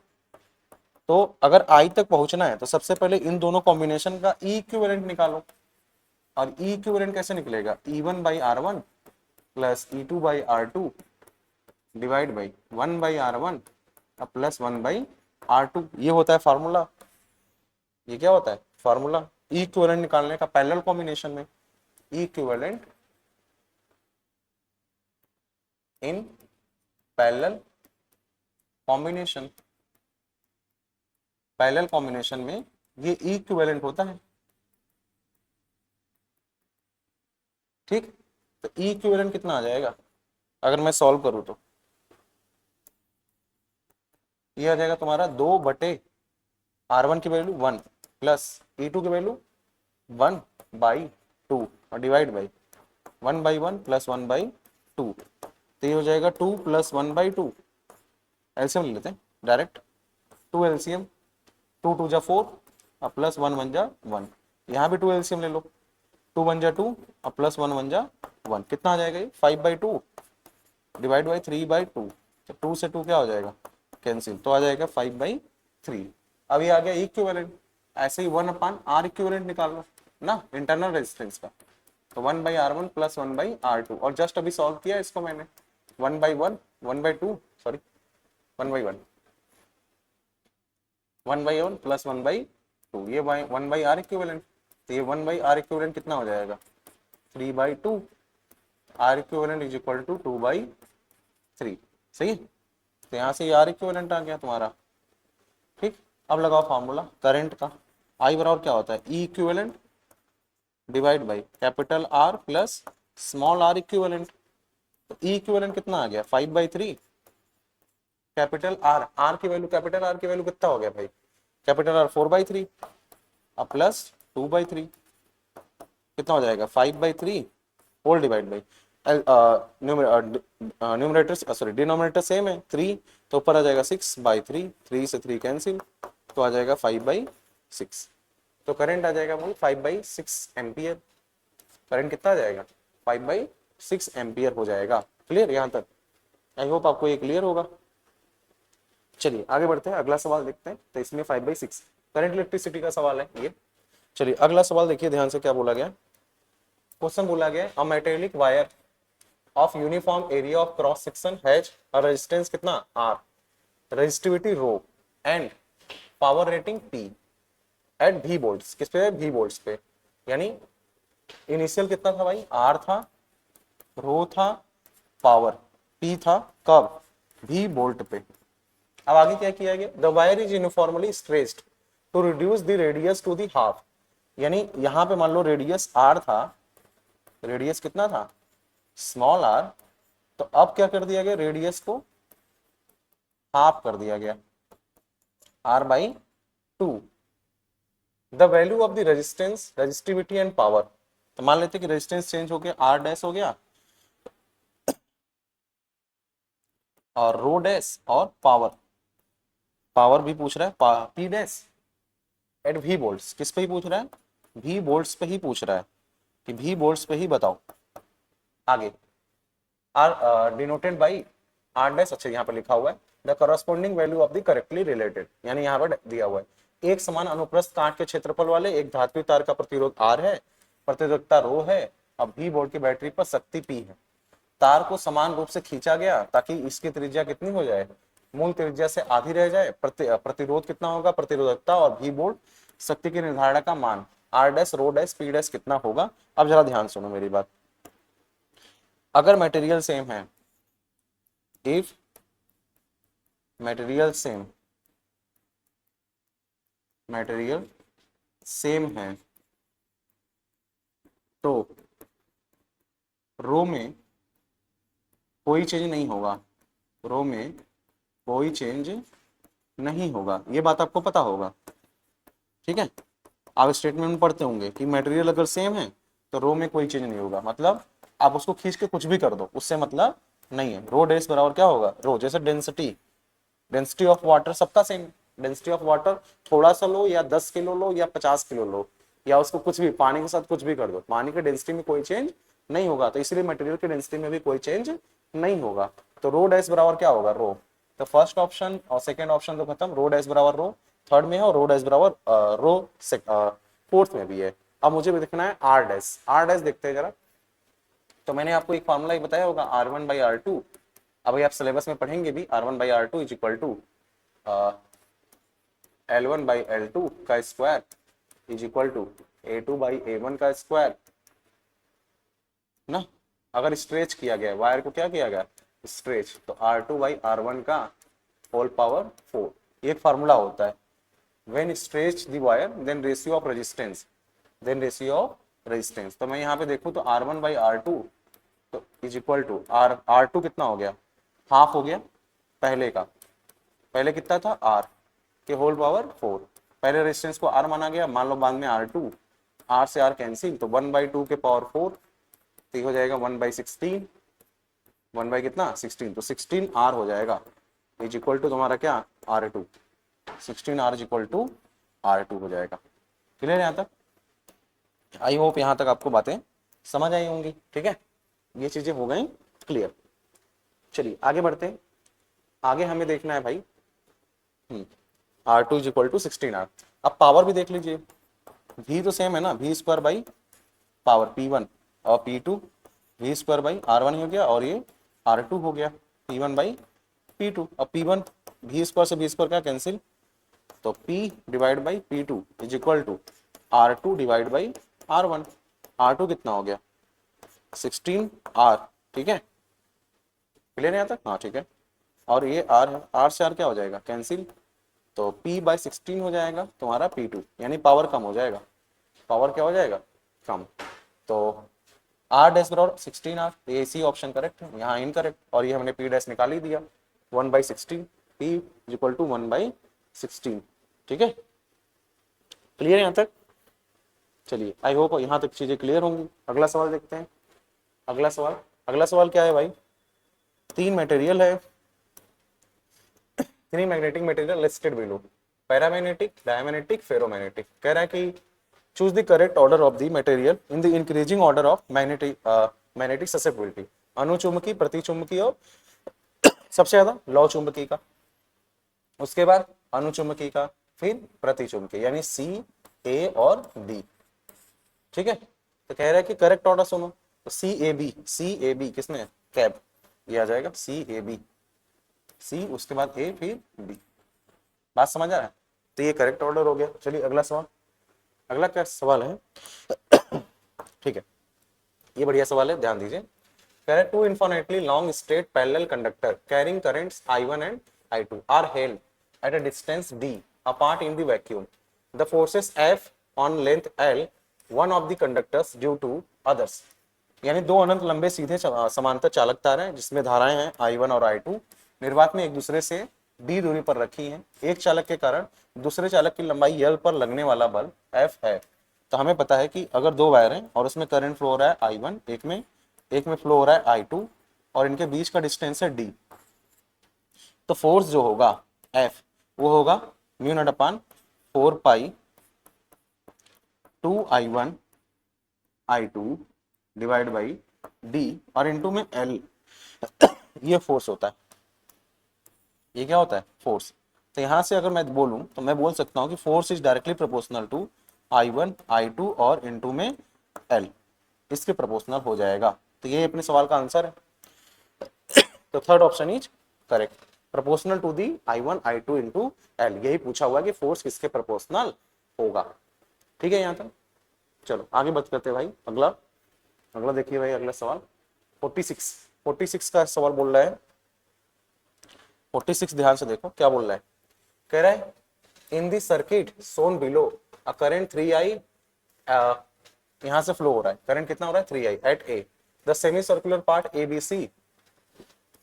तो अगर I तक पहुंचना है तो सबसे पहले इन दोनों कॉम्बिनेशन का E इक्विवेलेंट निकालो, और E इक्विवेलेंट कैसे निकलेगा E1/R1 plus E2/R2 divide by 1/R1 plus 1/R2। ये होता है फॉर्मूला, ये क्या होता है फॉर्मूला ई इक्विवेलेंट निकालने का पैरेलल कॉम्बिनेशन में। E equivalent in parallel combination, parallel combination में ये ई इक्विवेलेंट होता है। ठीक, तो ई इक्विवेलेंट कितना आ जाएगा अगर मैं सॉल्व करूं तो ये आ जाएगा तुम्हारा 2/R1 की वैल्यू 1 प्लस E2 की वैल्यू 1/2 और डिवाइड बाई 1/1 प्लस 1/2, तो ये हो जाएगा 2 प्लस 1/2। एलसीएम ले लेते हैं डायरेक्ट, 2 एलसीएम 2 2 जा 4 और प्लस 1 1 जा 1, यहाँ भी 2 एलसीएम ले लो, 2 1 जा 2 और प्लस 1 1 जा 1, कितना आ जाएगा ये 5/2 डिवाइड बाई 3/2, तो 2 से 2 क्या हो जाएगा कैंसिल, तो आ जाएगा 5/3। अब ये आ गया इक्विवेलेंट, ऐसे ही 1/R इक्विवेलेंट निकाल लो ना इंटरनल रेजिस्टेंस का, तो 1/R1 प्लस 1/R2, और जस्ट अभी सॉल्व किया इसको मैंने 1/1 1/2 सॉरी 1/1 1/1 प्लस 1/2, ये 1/R इक्विवेलेंट, तो ये 1/R इक्विवेलेंट कितना हो जाएगा 3/2, R equivalent is equal to 2/3, सही है, तो यहाँ से R इक्विवेलेंट आ गया तुम्हारा। ठीक, अब लगाओ फॉर्मूला करंट का, I बराबर क्या होता है E equivalent divide by capital R plus small r equivalent, तो E इक्विवेलेंट कितना आ गया 5/3, कैपिटल R की वैल्यू, कैपिटल R की वैल्यू कितना हो गया भाई, कैपिटल R 4/3 अब प्लस 2/3, कितना हो जाएगा 5/3 whole divide by numerator sorry denominator same है 3, तो ऊपर आ जाएगा 6/3, 3 से 3 कैंसिल, तो आ जाएगा 5/6, तो करंट आ जाएगा भाई 5/6 एम्पियर, करंट कितना आ जाएगा 5/6 एम्पियर हो जाएगा। क्लियर यहाँ तक, आई होप आपको ये क्लियर होगा। चलिए आगे बढ़ते हैं, अगला सवाल देखते हैं, तो इसमें 5/6 करंट इलेक्ट्रिसिटी का सवाल है ये। चलिए अगला सवाल देखिए ध्यान से, क्या बोला गया, क्वेश्चन बोला गया a metallic wire of uniform area of cross section has a resistance कितना R, resistivity rho and power rating P at V volts, किस पे V वोल्ट्स पे, यानी इनिशियल कितना था भाई R था, रो था, पावर P था, कब V वोल्ट पे। अब आगे क्या किया गया, the wire is uniformly stretched to reduce the radius to the half, यानी यहां पे मान लो रेडियस R था, रेडियस कितना था स्मॉल r, तो अब क्या कर दिया गया रेडियस को हाफ कर दिया गया R/2, the value of the resistance resistivity and power, तो मान लेते कि रेजिस्टेंस चेंज हो गया R डैश हो गया और रो डैश, और पावर भी पूछ रहा है P dash at V volts, किस पे ही पूछ रहा है V वोल्ट्स पे ही पूछ रहा है कि V वोल्ट्स पे ही बताओ। आगे are denoted by R dash, अच्छा यहाँ पर लिखा हुआ है the corresponding value of the correctly related, यानी यहाँ पर दिया हुआ है एक समान अनुप्रस्थ काट के क्षेत्रफल वाले एक धात्विक तार का प्रतिरोध R है, प्रतिरोधकता रो है, अब V वोल्ट की बैटरी पर शक्ति P है, तार को समान रूप से खींचा गया ताकि इसकी त्रिज्या कितनी हो जाए मूल त्रिज्या से आधी रह जाए, प्रतिरोध कितना होगा प्रतिरोधकता और V वोल्ट शक्ति के निर्धारण का मान R dash rho dash P dash कितना होगा। अब जरा ध्यान सुनो मेरी बात, अगर मटेरियल सेम है, इफ मटेरियल सेम है तो रो में कोई चेंज नहीं होगा, रो में कोई चेंज नहीं होगा, ये बात आपको पता होगा। ठीक है, आप स्टेटमेंट में पढ़ते होंगे कि मटेरियल अगर सेम है तो रो में कोई चेंज नहीं होगा, मतलब आप उसको खींच के कुछ भी कर दो उससे मतलब नहीं है। रो डैश बराबर क्या होगा, रो जैसे डेंसिटी ऑफ वाटर सबका सेम, डेंसिटी ऑफ वाटर थोड़ा सा लो या 10 किलो लो या 50 किलो लो या उसको कुछ भी पानी के साथ कुछ भी कर दो, पानी के डेंसिटी में कोई चेंज नहीं होगा, तो इसलिए मटेरियल की डेंसिटी में भी कोई चेंज नहीं होगा। तो रो डैश बराबर क्या होगा रो, तो फर्स्ट ऑप्शन और सेकंड ऑप्शन तो खत्म, रो डैश बराबर रो थर्ड में है और रो डैश बराबर रो फोर्थ में भी है। अब मुझे भी देखना है आर डैश देखते हैं जरा, तो मैंने आपको एक फार्मूला ही बताया होगा R1/R2, अभी आप सिलेबस में पढ़ेंगे भी R1/R2 is equal to L1/L2 का square is equal to A2/A1 का स्क्वायर ना। अगर स्ट्रेच किया गया वायर को, क्या किया गया स्ट्रेच, तो R2/R1 का होल पावर 4, ये एक फार्मूला होता है। When stretch the wire then ratio of resistance, तो मैं यहाँ पे देखूँ तो R1/R2 तो इज इक्वल टू R2 कितना हो गया हाफ हो गया पहले का, पहले कितना था R के होल पावर 4, पहले रेजिस्टेंस को R माना गया, मान लो बाद में R2, R से R कैंसिल, तो 1/2 के पावर 4 तो हो जाएगा 1/16, 1 कितना 16, तो 16R हो जाएगा इज इक्वल टू तुम्हारा क्या R2, 16R is equal to R2 हो जाएगा। क्लियर है यहाँ तक? आई होप यहाँ तक आपको बातें समझ आई होंगी। ठीक है, ये चीजें हो गई क्लियर। चलिए आगे बढ़ते हैं। आगे हमें देखना है भाई R2 is equal to 16R। अब पावर भी देख लीजिए, V तो सेम है ना, V square by power P1 और P2 V square by R1 हो गया, और ये R2 हो गया P1 बाई P2। अब P1 V स्क्वायर से V स्क्वायर क्या कैंसिल, तो P divide by P2 is equal to R2 divide by R1। R2 कितना हो गया 16R। ठीक है, क्लियर है यहाँ तक? हाँ ठीक है। और ये R है, R से R क्या हो जाएगा कैंसिल, तो P बाई 16 हो जाएगा तुम्हारा P2, यानी पावर कम हो जाएगा। पावर क्या हो जाएगा कम। तो R डैश बराबर 16R, ये इसी ऑप्शन करेक्ट है, यहाँ इनकरेक्ट। और ये हमने P डैश निकाल ही दिया 1/16, P इक्वल टू 1/16। ठीक है, क्लियर है यहाँ तक? चलिए आई होप यहाँ तक चीजें क्लियर होंगी। अगला सवाल देखते हैं। अगला सवाल क्या है भाई, तीन मटेरियल है, 3 magnetic material listed below, paramagnetic, diamagnetic, ferromagnetic. कह रहा है कि choose the correct order of the material in the increasing order of magnetic susceptibility, अनुचुंबकी, प्रतिचुंबकी और सबसे ज्यादा लौ चुंबकी का, उसके बाद अनुचुंबकी का, फिर प्रतिचुंबकी, यानी सी, ए और डी। ठीक है, तो कह रहा है कि करेक्ट ऑर्डर सुनो, तो सी ए बी किसमें कैप, ये आ जाएगा सी उसके बाद ए फिर बी। बात समझ आ रहा है? तो ये करेक्ट ऑर्डर हो गया। चलिए अगला सवाल। अगला क्या सवाल है ठीक है, ये बढ़िया सवाल है, ध्यान दीजिए। कह रहा है two infinitely long straight parallel conductor carrying currents I1 and I2 are held at a distance d apart in the vacuum. The forces F on length L one of the conductors due to others. यानी दो अनंत लंबे सीधे समांतर चालक तार हैं जिसमें धाराएं हैं I1 और I2, निर्वात में एक दूसरे से d दूरी पर रखी हैं। एक चालक के कारण दूसरे चालक की लंबाई L पर लगने वाला बल F है। तो हमें पता है कि अगर दो वायर हैं और उसमें करंट फ्लो हो रहा है I1, एक में फ्लो हो रहा है I2, और इनके बीच का डिस्टेंस है d, तो फोर्स जो होगा F वो होगा mu naught upon 4 pi 2I1 I2 divide by d, और इनटू में L ये फोर्स होता है। ये क्या होता है फोर्स। तो यहां से अगर मैं बोलूं तो मैं बोल सकता हूं कि force is directly proportional to I1 I2 और इनटू में L, इसके प्रोपोर्शनल हो जाएगा। तो ये अपने सवाल का आंसर है। तो third option is correct, proportional to the I1 I2 into L। यही पूछा हुआ कि फोर्स किसके प्रोपोर्शनल होगा। ठीक है यहाँ तक? चलो आगे बात करते हैं भाई। अगला देखिए भाई, अगला सवाल 46 का सवाल बोल रहा है। 46 ध्यान से देखो क्या बोल रहा है। कह रहा है in the circuit shown below a current 3I, यहां से फ्लो हो रहा है, करंट कितना हो रहा है 3I at A, the semicircular part ABC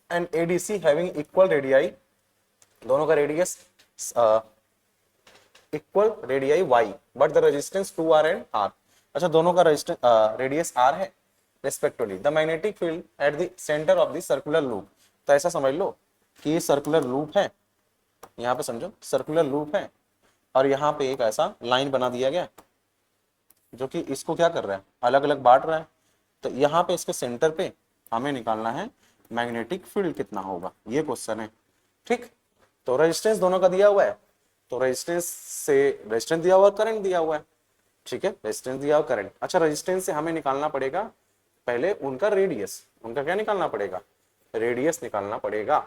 and ADC having equal radii, दोनों का radius equal radii y, but the resistance 2R and R। अच्छा, दोनों का रेडियस R है respectively. The magnetic field at the centre of the circular loop. तो ऐसा समझ लो कि ये सर्कुलर लूप है, यहाँ पे समझो सर्कुलर लूप है, और यहाँ पे एक ऐसा लाइन बना दिया गया जो कि इसको क्या कर रहा है, अलग अलग बांट रहा है। तो यहाँ पे इसके सेंटर पे हमें निकालना है मैग्नेटिक फील्ड कितना होगा, ये क्वेश्चन है। ठीक, तो रेजिस्टेंस दोनों का दिया हुआ है, तो रेजिस्टेंस दिया हुआ, करंट दिया हुआ है। ठीक है, रेजिस्टेंस दिया हुआ, करंट। अच्छा, रेजिस्टेंस से हमें निकालना पड़ेगा पहले उनका रेडियस, उनका क्या निकालना पड़ेगा, रेडियस निकालना पड़ेगा।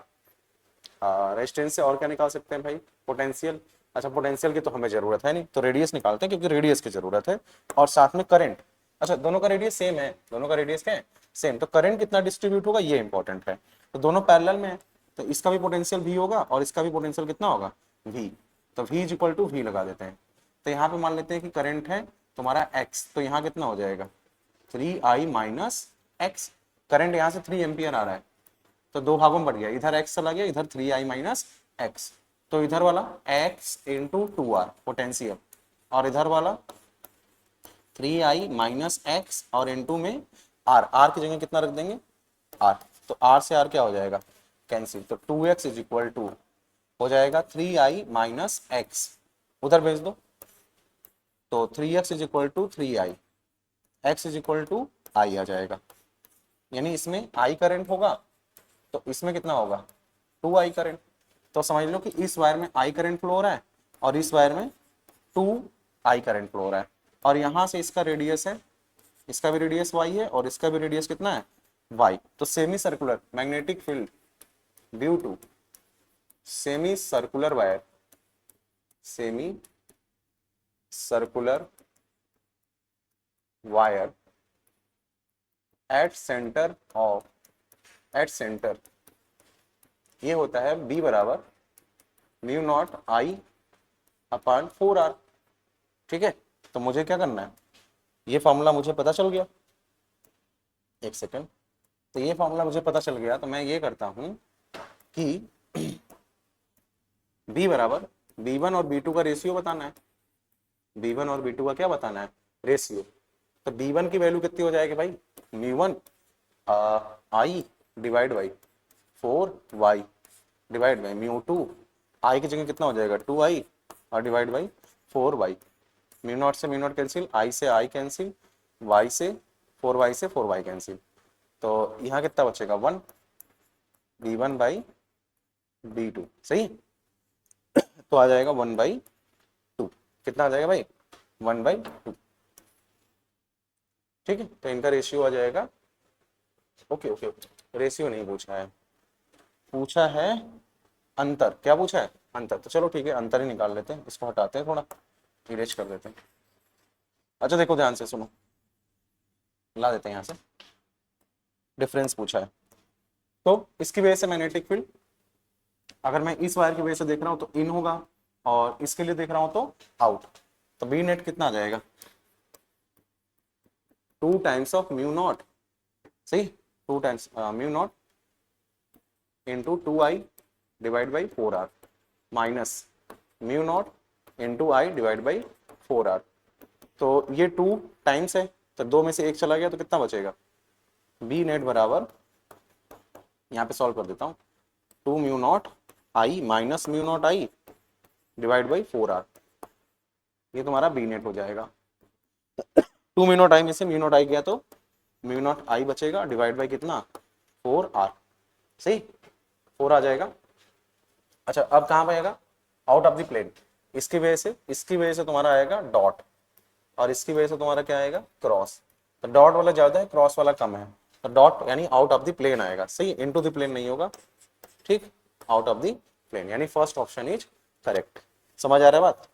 रेजिस्टेंस से और क्या निकाल सकते हैं भाई, पोटेंशियल। अच्छा, पोटेंशियल की तो हमें जरूरत है नहीं, तो रेडियस निकालते हैं क्योंकि रेडियस की जरूरत है, और साथ में करंट। अच्छा, दोनों का रेडियस सेम है, दोनों का रेडियस क्या है सेम, तो करंट कितना डिस्ट्रीब्यूट होगा ये इंपॉर्टेंट है। तो दोनों पैरेलल में है, तो इसका भी पोटेंशियल V होगा और इसका भी पोटेंशियल कितना होगा V, तो V is equal to V लगा देते हैं। तो यहाँ पे मान लेते हैं कि करंट है तुम्हारा X, तो यहाँ कितना हो जाएगा 3I माइनस X। करंट यहाँ से 3 एम्पियर आ रहा है, तो दो भागों में बढ़ गया, इधर x चला गया, इधर 3I माइनस एक्स, तो इधर वाला x इंटू 2R पोटेंशियल, और इधर वाला 3I माइनस एक्स और इंटू में R की जगह कितना रख देंगे R, तो R से R क्या हो जाएगा कैंसिल, तो 2x इज इक्वल टू हो जाएगा 3I माइनस एक्स, उधर भेज दो, तो 3x is equal to 3i, x is equal to i आ जाएगा। यानी इसमें i करंट होगा तो इसमें कितना होगा 2i करंट। तो समझ लो कि इस वायर में i करंट फ्लो हो रहा है और इस वायर में 2i करंट फ्लो हो रहा है, और यहां से इसका रेडियस है, इसका भी रेडियस y है और इसका भी रेडियस कितना है y। तो semicircular magnetic field due to semicircular wire, semicircular wire at centre ये होता है b बराबर mu naught i upon 4r। ठीक है, तो मुझे क्या करना है, ये फॉर्मूला मुझे पता चल गया, एक सेकंड, तो ये फॉर्मूला मुझे पता चल गया, तो मैं ये करता हूं कि b बराबर b1 और b2 का रेशियो बताना है, b1 और b2 का क्या बताना है रेशियो। तो b1 की वैल्यू कितनी हो जाएगी भाई, म्यू1 i divide by 4y divide by म्यू2 i की जगह कितना हो जाएगा 2i और divide by 4y। Mu not से म्यू नॉट कैंसिल, i से i कैंसिल, y से 4y से 4y कैंसिल, तो यहाँ कितना बचेगा 1 b1 बाई b2 सही। तो आ जाएगा 1/2, कितना आ जाएगा भाई 1/2। ठीक है, तो इनका रेशियो आ जाएगा, ओके ओके रेशियो नहीं पूछा है, पूछा है अंतर। क्या पूछा है अंतर, तो चलो ठीक है अंतर ही निकाल लेते हैं, इसको हटाते हैं, थोड़ा इरेज कर देते हैं। अच्छा देखो ध्यान से सुनो, ला देते हैं यहाँ से, डिफरेंस पूछा है। तो इसकी वजह से मैग्नेटिक फील्ड, अगर मैं इस वायर की वजह से देख रहा हूं तो इन होगा और इसके लिए देख रहा हूं तो आउट। तो बी नेट कितना आ जाएगा 2 टाइम्स ऑफ म्यू नॉट, सही 2 times mu naught into 2i divide by 4r minus mu naught into i divide by 4r। तो ये 2 टाइम्स है तो 2 में से 1 चला गया तो कितना बचेगा, बी नेट बराबर, यहाँ पे सॉल्व कर देता हूँ, 2 mu naught i minus mu naught i divide by 4r, ये तुम्हारा बी नेट हो जाएगा। 2 म्यू नॉट i में से म्यू नॉट i गया तो म्यू नॉट i बचेगा डिवाइड बाई कितना 4r, सही 4 आ जाएगा। अच्छा अब कहाँ पाएगा, आउट ऑफ द प्लेन, इसकी वजह से तुम्हारा आएगा डॉट और इसकी वजह से तुम्हारा क्या आएगा क्रॉस। तो डॉट वाला ज्यादा है क्रॉस वाला कम है, तो डॉट यानी आउट ऑफ द प्लेन आएगा, सही इनटू द प्लेन नहीं होगा, ठीक आउट ऑफ द प्लेन, यानी फर्स्ट ऑप्शन इज करेक्ट। समझ आ रहा है बात,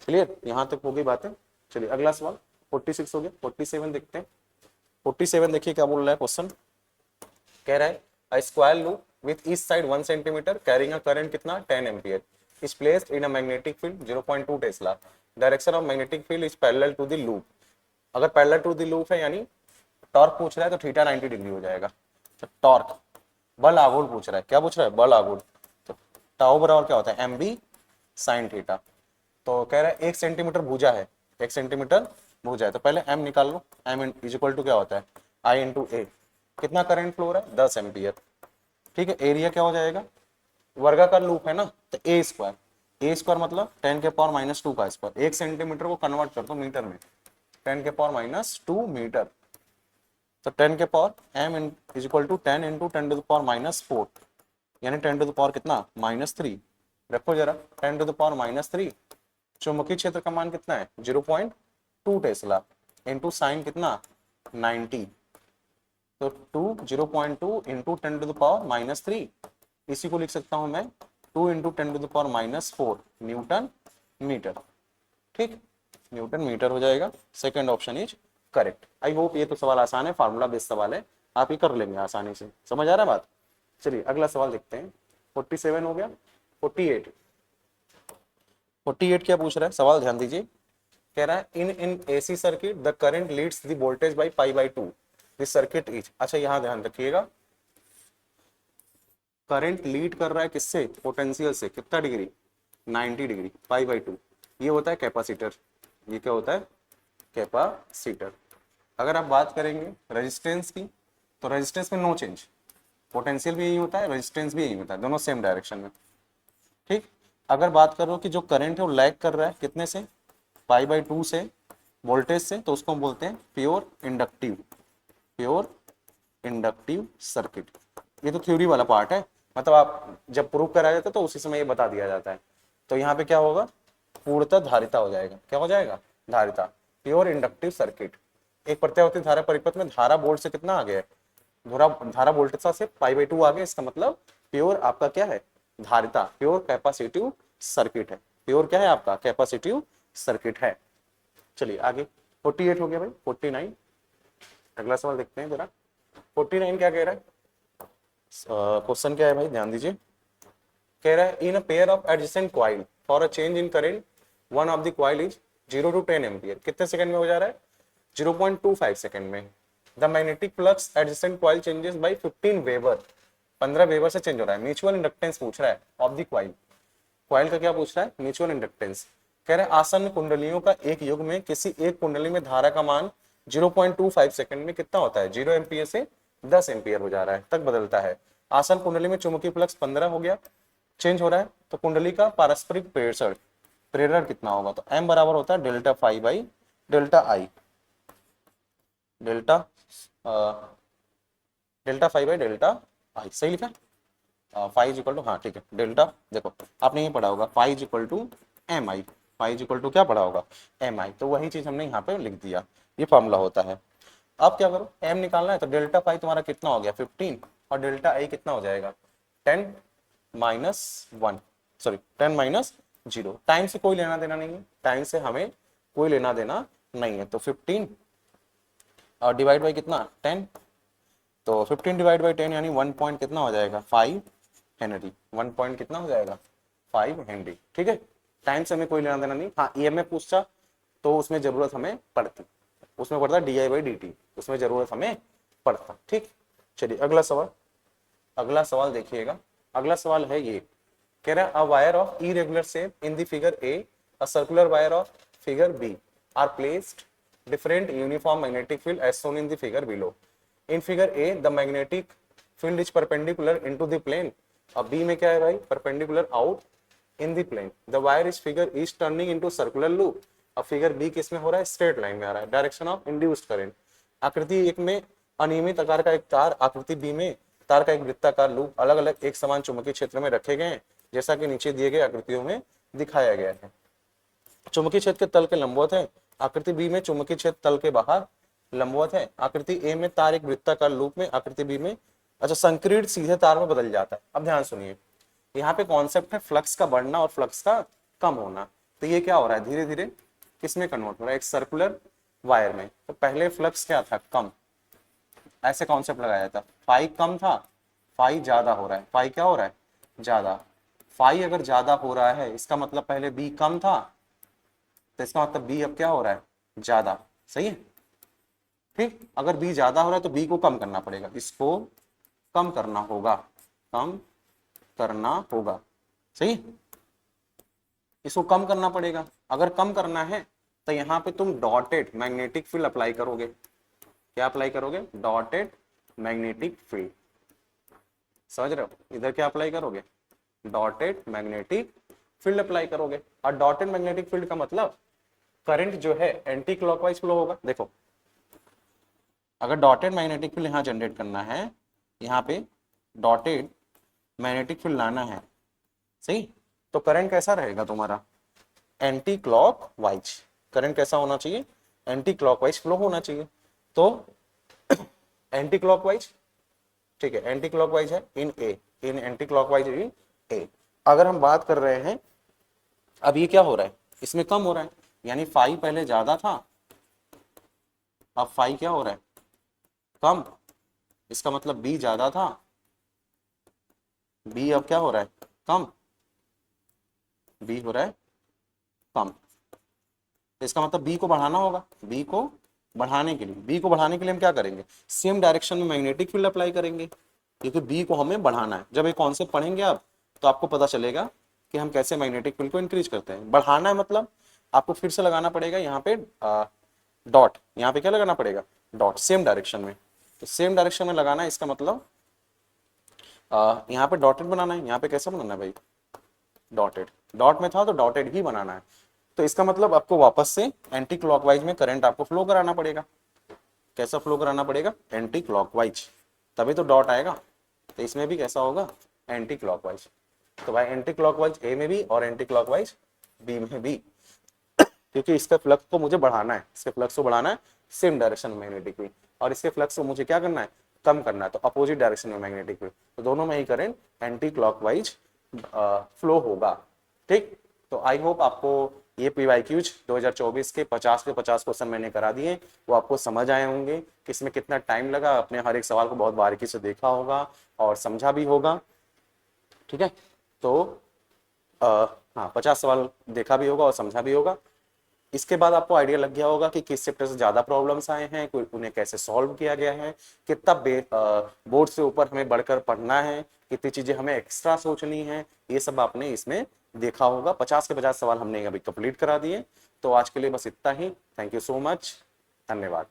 क्लियर, यहां तक हो गई बातें। चलिए अगला सवाल 46 हो गया, 47 देखते हैं। 47 देखिए क्या बोल रहा है क्वेश्चन, कह रहा है a square loop with each side 1 centimetre carrying a current कितना 10 ampere is placed in a magnetic field 0.2 tesla, direction of magnetic field is parallel to the loop. अगर पैरेलल टू द लूप है यानी torque पूछ रहा है तो theta 90 degree हो जाएगा। तो टॉर्क बल आघूर्ण पूछ रहा है, क्या पूछ रहा है बल आघूर्ण, तो टाउ बराबर क्या होता है एम बी साइन थीटा। तो कह रहा है 1 सेंटीमीटर भुजा है, 1 सेंटीमीटर भुजा है, तो पहले m निकाल लो, m इज इक्वल टू क्या होता है i इंटू ए, कितना करंट फ्लो हो रहा है 10 एम्पियर। ठीक है, एरिया क्या हो जाएगा, वर्गाकार लूप है ना तो ए स्क्वायर मतलब 10 के पावर माइनस 2 का स्क्वायर, 1 सेंटीमीटर को कन्वर्ट कर दो मीटर में, 10 के पावर माइनस 2 मीटर, तो 10 के power m is equal to 10 into 10 to the power minus 4, यानी 10 टू द पावर कितना -3। रखो जरा 10 टू द पावर -3, चुंबकीय क्षेत्र का मान कितना है 0.2 टेस्ला इंटू साइन कितना 90, तो 0.2 इंटू 10 टू द पावर -3, इसी को लिख सकता हूं मैं 2 into 10 to the power -4 newton metre. ठीक, न्यूटन मीटर हो जाएगा, second option is correct. I hope ये तो सवाल आसान है, फार्मूला बेस्ड सवाल है, आप ही कर लेंगे आसानी से। समझ आ रहा है बात। चलिए अगला सवाल देखते हैं, 47 हो गया। 48 क्या पूछ रहा है सवाल, ध्यान दीजिए, कह रहा है in AC circuit the current leads the voltage by π/2 this circuit is. अच्छा यहाँ ध्यान रखिएगा, करंट लीड कर रहा है किससे, पोटेंशियल से, कितना डिग्री 90 डिग्री, π/2, ये होता है कैपेसिटर, ये क्या होता है कैपेसिटर। अगर आप बात करेंगे रेजिस्टेंस की, तो रेजिस्टेंस में नो चेंज, पोटेंशियल भी यही होता है रेजिस्टेंस भी यही होता है, दोनों सेम डायरेक्शन में। ठीक, अगर बात करो कि जो करंट है वो लैग कर रहा है कितने से π/2 से वोल्टेज से, तो उसको हम बोलते हैं प्योर इंडक्टिव सर्किट। ये तो थ्योरी वाला पार्ट है, मतलब आप जब प्रूव कराया जाता है तो उसी समय ये बता दिया जाता है। तो यहाँ पे क्या होगा, पूर्णतः धारिता हो जाएगा। क्या हो जाएगा, धारिता, प्योर इंडक्टिव सर्किट। एक प्रत्यावर्ती धारा परिपथ में धारा वोल्ट से कितना आ गया है, धारा वोल्टेज से π/2 आ गया, इसका मतलब प्योर आपका क्या है, धारिता, प्योर कैपेसिटिव सर्किट है। प्योर क्या है आपका, कैपेसिटिव सर्किट है। चलिए आगे, 48 हो गया भाई, 49 अगला सवाल देखते हैं जरा। 49 क्या कह रहा है, क्वेश्चन क्या है भाई, ध्यान दीजिए। कह रहा है in a pair of adjacent coil for a change in current one of the coil is 0 to 10 ampere. कितने सेकंड में हो जा रहा है, 0.25 सेकंड में। The magnetic flux adjacent coil changes by 15 weber, 15 weber से चेंज हो रहा है। म्यूचुअल इंडक्टेंस पूछ रहा है ऑफ द कॉइल, कॉइल का क्या पूछ रहा है, म्यूचुअल इंडक्टेंस। कह रहे हैं आसन्न कुंडलियों का एक युग में किसी एक कुंडली में धारा का मान 0.25 सेकंड में कितना होता है, 0 एम्पियर से 10 एम्पियर हो जा रहा है, तक बदलता है। आसन्न कुंडली में चुंबकीय फ्लक्स 15 हो गया, चेंज हो रहा है, तो कुंडली का पारस्परिक प्रेरण कितना होगा, तो m बराबर होता है delta phi by delta I, delta phi by delta I, सही लिखा, फाई इज इक्वल टू, हाँ ठीक है, डेल्टा, देखो आपने ये पढ़ा होगा phi is equal to M I, phi is equal to क्या पढ़ा होगा, एम आई, तो वही चीज हमने यहाँ पे लिख दिया, ये फॉर्मूला होता है। अब क्या करो, m निकालना है, तो डेल्टा फाई तुम्हारा कितना हो गया 15, और डेल्टा आई कितना हो जाएगा 10 माइनस 1, सॉरी 10 माइनस 0। टाइम से कोई लेना देना नहीं है, टाइम से हमें कोई लेना देना नहीं है, तो 15 और डिवाइड बाई कितना 10, तो 15 डिवाइड बाई 10 यानी 1 पॉइंट कितना हो जाएगा 5 हेनरी, 1 पॉइंट कितना हो जाएगा 5 हेनरी, ठीक है। टाइम से हमें कोई लेना देना नहीं। हाँ ईएमएफ पूछता तो उसमें जरूरत हमें पड़ती, उसमें पड़ता di/dt, उसमें जरूरत हमें पड़ता, ठीक। चलिए अगला सवाल, अगला सवाल देखिएगा। अगला सवाल है ये, कह रहा है a wire of irregular shape in the figure A, a circular wire of figure B are placed different uniform magnetic field as shown in the figure below. In figure A, the magnetic field is perpendicular into the plane. अब B में क्या है भाई, perpendicular out in the plane. The wire is figure is turning into circular loop. अब figure B किस में हो रहा है, स्ट्रेट लाइन में आ रहा है, डायरेक्शन ऑफ इंड्यूस्ड करंट। आकृति एक में अनियमित आकार का एक तार, आकृति B में तार का एक वृत्ताकार लूप अलग अलग एक समान चुंबकीय क्षेत्र में रखे गए हैं, जैसा कि नीचे दिए गए आकृतियों में दिखाया गया है। चुंबकीय क्षेत्र के तल के लंबवत है, आकृति बी में चुंबकीय क्षेत्र तल के बाहर लंबवत है। आकृति ए में तार एक वृत्ताकार लूप में, आकृति बी में अच्छा संकीर्ण सीधे तार में बदल जाता है। अब ध्यान सुनिए, यहाँ पे कॉन्सेप्ट है फ्लक्स का बढ़ना और फ्लक्स का कम होना। तो ये क्या हो रहा है, धीरे धीरे किस में कन्वर्ट हो रहा है, एक सर्कुलर वायर में। तो पहले फ्लक्स क्या था, कम, ऐसे कॉन्सेप्ट लगाया था, फाई कम था, फाई ज्यादा हो रहा है, फाई क्या हो रहा है, ज्यादा। फाई अगर ज्यादा हो रहा है इसका मतलब पहले बी कम था, तो इसका मतलब बी अब क्या हो रहा है, ज्यादा, सही है, ठीक। अगर बी ज्यादा हो रहा है तो बी को कम करना पड़ेगा, इसको कम करना होगा, कम करना होगा, सही, इसको कम करना पड़ेगा। अगर कम करना है तो यहाँ पे तुम डॉटेड मैग्नेटिक फील्ड अप्लाई करोगे। क्या अप्लाई करोगे, डॉटेड मैग्नेटिक फील्ड, समझ रहे हो, इधर क्या अप्लाई करोगे, डॉटेड मैग्नेटिक फील्ड अप्लाई करोगे। और डॉटेड मैग्नेटिक फील्ड का मतलब करंट जो है एंटी क्लॉकवाइज फ्लो होगा। देखो अगर डॉटेड मैग्नेटिक फील्ड यहाँ जनरेट करना है, यहाँ पे डॉटेड मैग्नेटिक फील्ड लाना है, सही, तो करंट कैसा रहेगा तुम्हारा, एंटी क्लॉकवाइज। करंट कैसा होना चाहिए, एंटी क्लॉकवाइज फ्लो होना चाहिए। तो एंटी क्लॉकवाइज, ठीक है, एंटी क्लॉकवाइज है इन ए, इन एंटी क्लॉकवाइज इन ए। अगर हम बात कर रहे हैं, अब ये क्या हो रहा है, इसमें कम हो रहा है, यानी फाई पहले ज्यादा था, अब फाई क्या हो रहा है, कम। इसका मतलब बी ज्यादा था, बी अब क्या हो रहा है, कम, बी हो रहा है कम। इसका मतलब बी को बढ़ाना होगा, बी को बढ़ाने के लिए, बी को बढ़ाने के लिए हम क्या करेंगे, सेम डायरेक्शन में मैग्नेटिक फील्ड अप्लाई करेंगे, क्योंकि बी को हमें बढ़ाना है। जब ये कॉन्सेप्ट पढ़ेंगे आप तो आपको पता चलेगा कि हम कैसे मैग्नेटिक फील्ड को इंक्रीज करते हैं। बढ़ाना है मतलब आपको फिर से लगाना पड़ेगा यहाँ पे डॉट, यहाँ पे क्या लगाना पड़ेगा, डॉट, सेम डायरेक्शन में। तो सेम डायरेक्शन में लगाना है, इसका मतलब यहाँ पे डॉटेड बनाना है। यहाँ पे कैसे बनाना है भाई, डॉटेड, डॉट में था तो डॉटेड ही बनाना है। तो इसका मतलब आपको वापस से एंटी क्लॉकवाइज में करंट आपको फ्लो कराना पड़ेगा। कैसा फ्लो कराना पड़ेगा? एंटी क्लॉकवाइज, तभी तो डॉट आएगा। तो इसमें भी कैसा होगा? Anti clockwise. तो भाई एंटी क्लॉकवाइज ए में भी और एंटी क्लॉकवाइज बी में भी, क्योंकि इसका फ्लक्स को मुझे बढ़ाना है, इसके फ्लक्स को बढ़ाना है सेम डायरेक्शन में मैग्नेटिक फील्ड, और इसके फ्लक्स को मुझे क्या करना है? कम करना है, तो अपोजिट डायरेक्शन में मैग्नेटिक फील्ड, तो दोनों में ही करंट एंटी क्लॉकवाइज फ्लो होगा। ठीक, तो आई होप आपको ये पीवाईक्यूज 2024 के 50 क्वेश्चन मैंने करा दिए, वो आपको समझ आए होंगे कि इसमें कितना टाइम लगा, अपने हर एक सवाल को बहुत बारीकी से देखा होगा और समझा भी होगा। ठीक है, तो हाँ 50 सवाल देखा भी होगा और समझा भी होगा। इसके बाद आपको आइडिया लग गया होगा कि किस चैप्टर से ज्यादा प्रॉब्लम्स आए हैं, उन्हें कैसे सॉल्व किया गया है, कितना बोर्ड से ऊपर हमें बढ़कर पढ़ना है, कितनी चीजें हमें एक्स्ट्रा सोचनी है, ये सब आपने इसमें देखा होगा। 50 के 50 सवाल हमने अभी कंप्लीट करा दिए। तो आज के लिए बस इतना ही। थैंक यू सो मच, धन्यवाद।